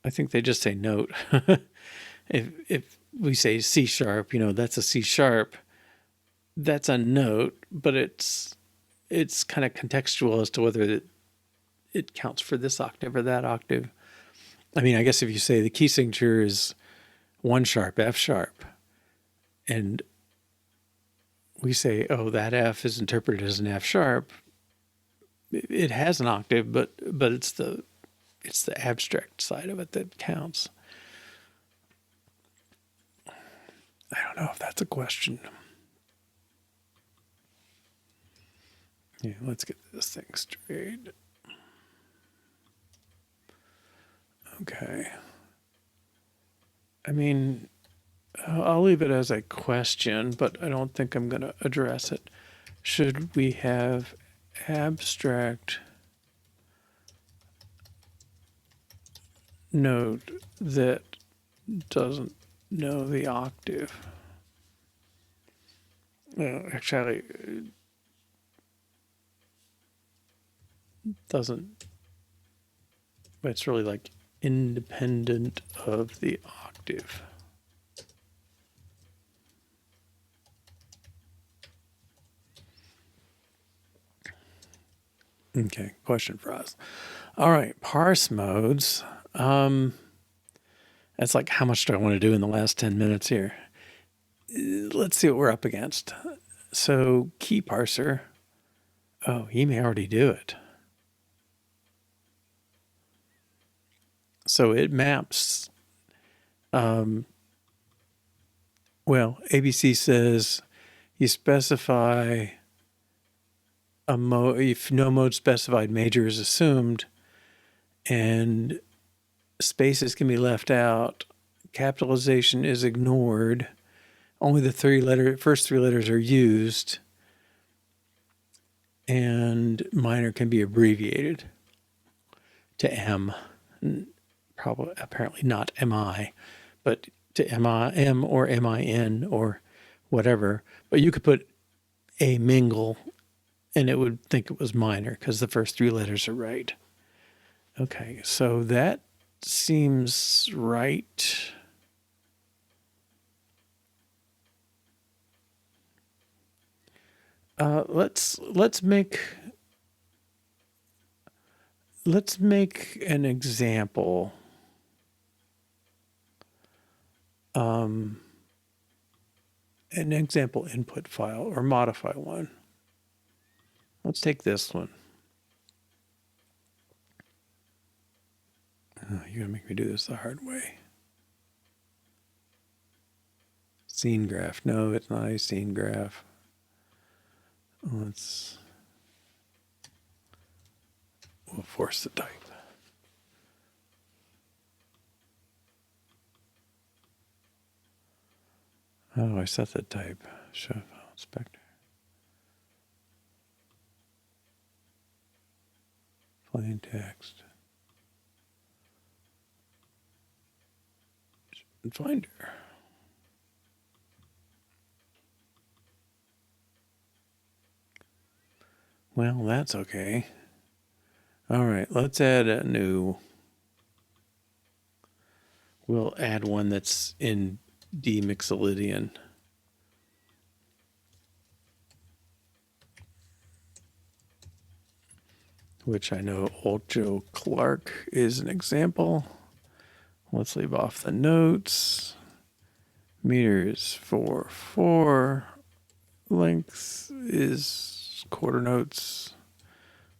I think they just say note. If we say C sharp, that's a C sharp. That's a note, but it's kind of contextual as to whether it counts for this octave or that octave. I mean, I guess if you say the key signature is 1 sharp, F sharp, and we say, oh, that F is interpreted as an F sharp, it has an octave, but it's the abstract side of it that counts. I don't know if that's a question. Yeah, let's get this thing straight. Okay. I mean, I'll leave it as a question, but I don't think I'm going to address it. Should we have abstract note that doesn't know the octave? Actually, it doesn't. It's really like independent of the octave. Okay, question for us. All right, parse modes. That's like, how much do I want to do in the last 10 minutes here? Let's see what we're up against. So key parser. Oh, he may already do it. So it maps. Well, ABC says you specify a mode, if no mode specified, major is assumed, and spaces can be left out. Capitalization is ignored. Only the first three letters are used, and minor can be abbreviated to M. Probably, apparently not MI, but to M or MIN or whatever. But you could put a mingle, and it would think it was minor because the first three letters are right. Okay, so that seems right. Let's make an example. An example input file or modify one. Let's take this one. Oh, you're gonna make me do this the hard way. Scene graph. No, it's not a scene graph. We'll force the type. How do I set the type? Show file inspector. Plain text. Finder. Well, that's okay. All right, let's add a new. We'll add one that's in D mixolydian. Which I know Old Joe Clark is an example. Let's leave off the notes. Meters 4/4. Length is quarter notes.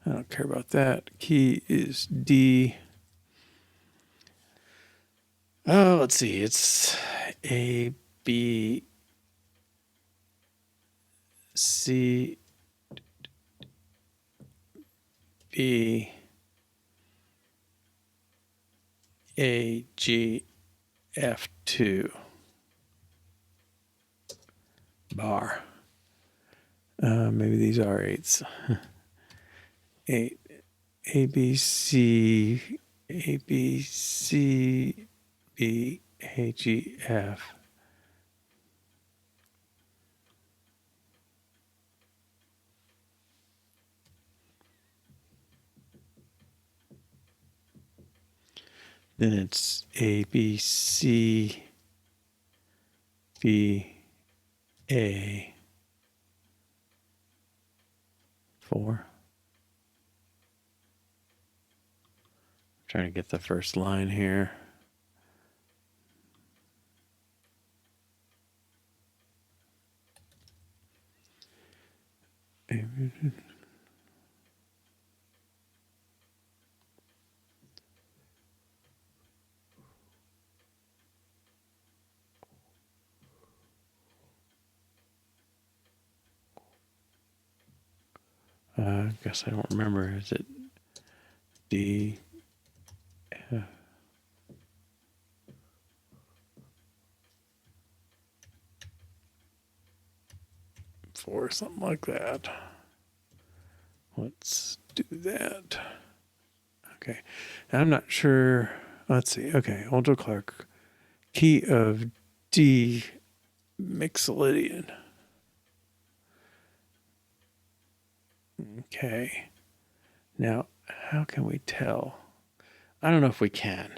I don't care about that. Key is D. Oh, let's see. It's A, B, C, B, A, G, F2. Bar. Maybe these are eights. 8. A, B, C, A, B, C, B, A, G, F. Then it's A, B, C, B, A, 4. Trying to get the first line here. I guess I don't remember. Is it D, F? 4, something like that. Let's do that. Okay. I'm not sure. Let's see. Okay. Aldo Clark. Key of D mixolydian. Okay. Now, how can we tell? I don't know if we can.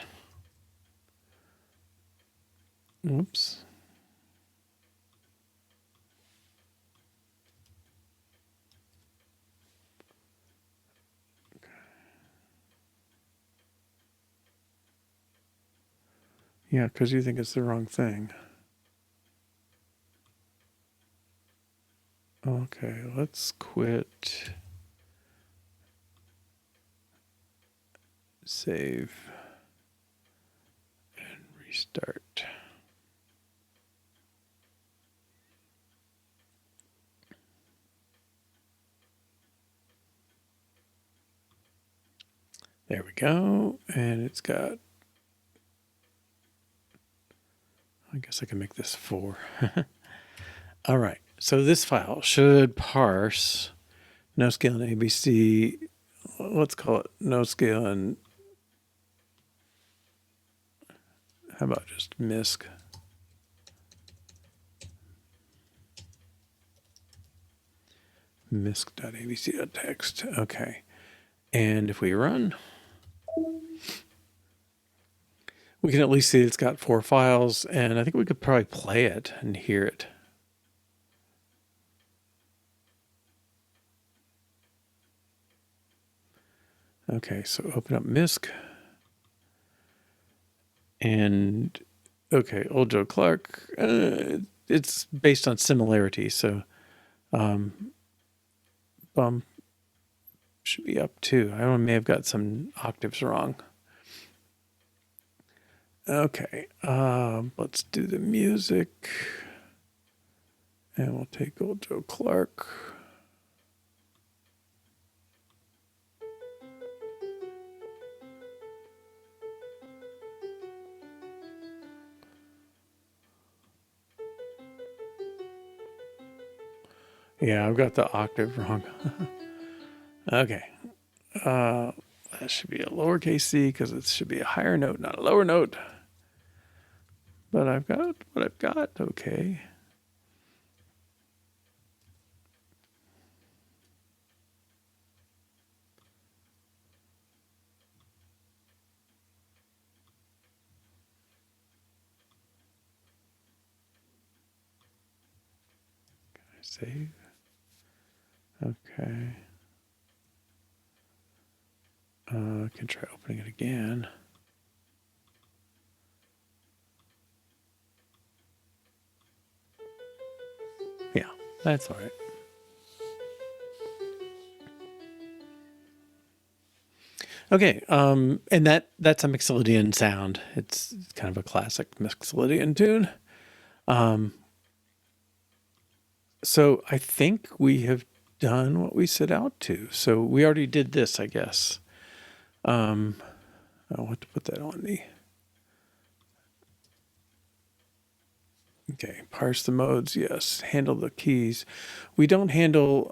Oops. Yeah, because you think it's the wrong thing. Okay, let's quit. Save. And restart. There we go. And it's got, I guess I can make this 4. All right. So this file should parse no scale in ABC. Let's call it no scale in, how about just misc? Misc.abc.text. Okay. And if we run, we can at least see it's got 4 files, and I think we could probably play it and hear it. Okay, so open up MISC. And, okay, Old Joe Clark. It's based on Similarity, so bum should be up too. I don't know, may have got some octaves wrong. Okay, let's do the music. And we'll take Old Joe Clark. Yeah, I've got the octave wrong. Okay. That should be a lowercase c because it should be a higher note, not a lower note. But I've got what I've got. Okay. Save. Okay. I can try opening it again. Yeah, that's all right. Okay, and that's a mixolydian sound. It's kind of a classic mixolydian tune. So I think we have done what we set out to. So we already did this, I guess. I'll have to put that on the. Okay, parse the modes, yes. Handle the keys. We don't handle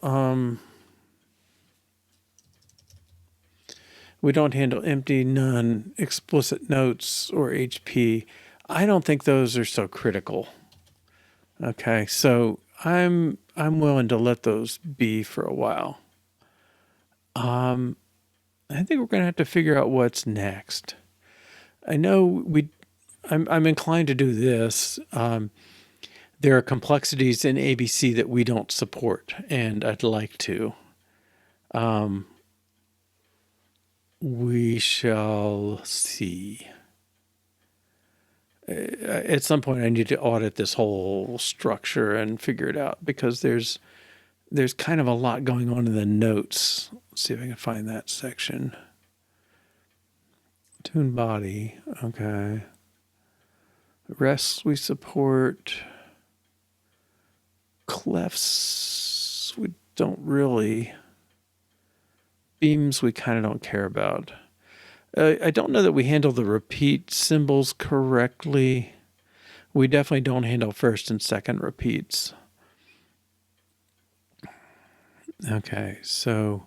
empty, none, explicit notes, or HP. I don't think those are so critical. Okay, so I'm willing to let those be for a while. I think we're gonna have to figure out what's next. I know I'm inclined to do this. There are complexities in ABC that we don't support, and I'd like to. We shall see. At some point, I need to audit this whole structure and figure it out because there's kind of a lot going on in the notes. Let's see if I can find that section. Tune body, okay. Rests we support. Clefs we don't really. Beams we kind of don't care about. I don't know that we handle the repeat symbols correctly. We definitely don't handle first and second repeats. Okay, so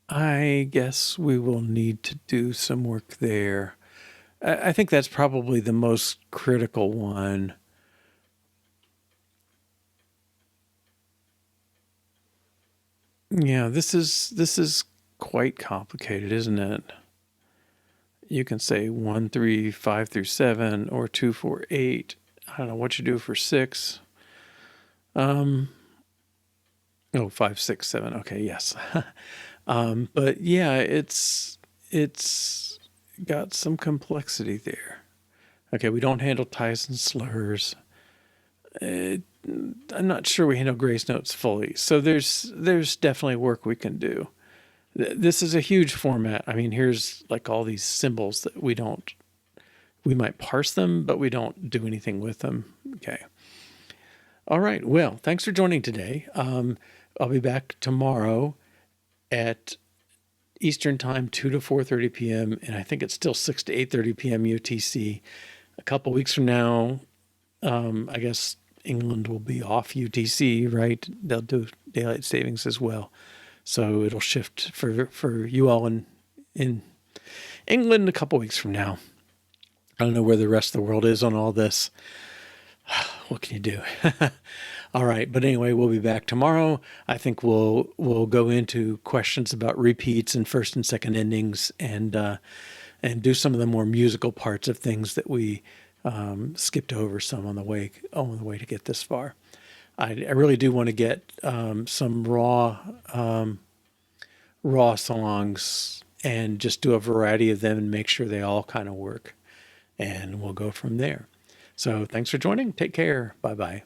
I guess we will need to do some work there. I think that's probably the most critical one. Yeah, this is quite complicated, isn't it? You can say 1, 3, 5 through 7, or 2, 4, 8. I don't know what you do for 6. Oh, 5, 6, 7. Okay, yes. But yeah, it's got some complexity there. Okay, we don't handle ties and slurs. I'm not sure we handle grace notes fully. So there's definitely work we can do. This is a huge format. I mean, here's like all these symbols that we might parse them, but we don't do anything with them. Okay. All right. Well, thanks for joining today. I'll be back tomorrow at Eastern Time, 2 to 4:30 p.m. And I think it's still 6 to 8:30 p.m. UTC. A couple weeks from now, I guess England will be off UTC, right? They'll do daylight savings as well. So it'll shift for you all in England a couple weeks from now. I don't know where the rest of the world is on all this. What can you do? All right. But anyway, we'll be back tomorrow. I think we'll go into questions about repeats and first and second endings and and do some of the more musical parts of things that we skipped over some on the way to get this far. I really do want to get some raw songs and just do a variety of them and make sure they all kind of work. And we'll go from there. So thanks for joining. Take care. Bye bye.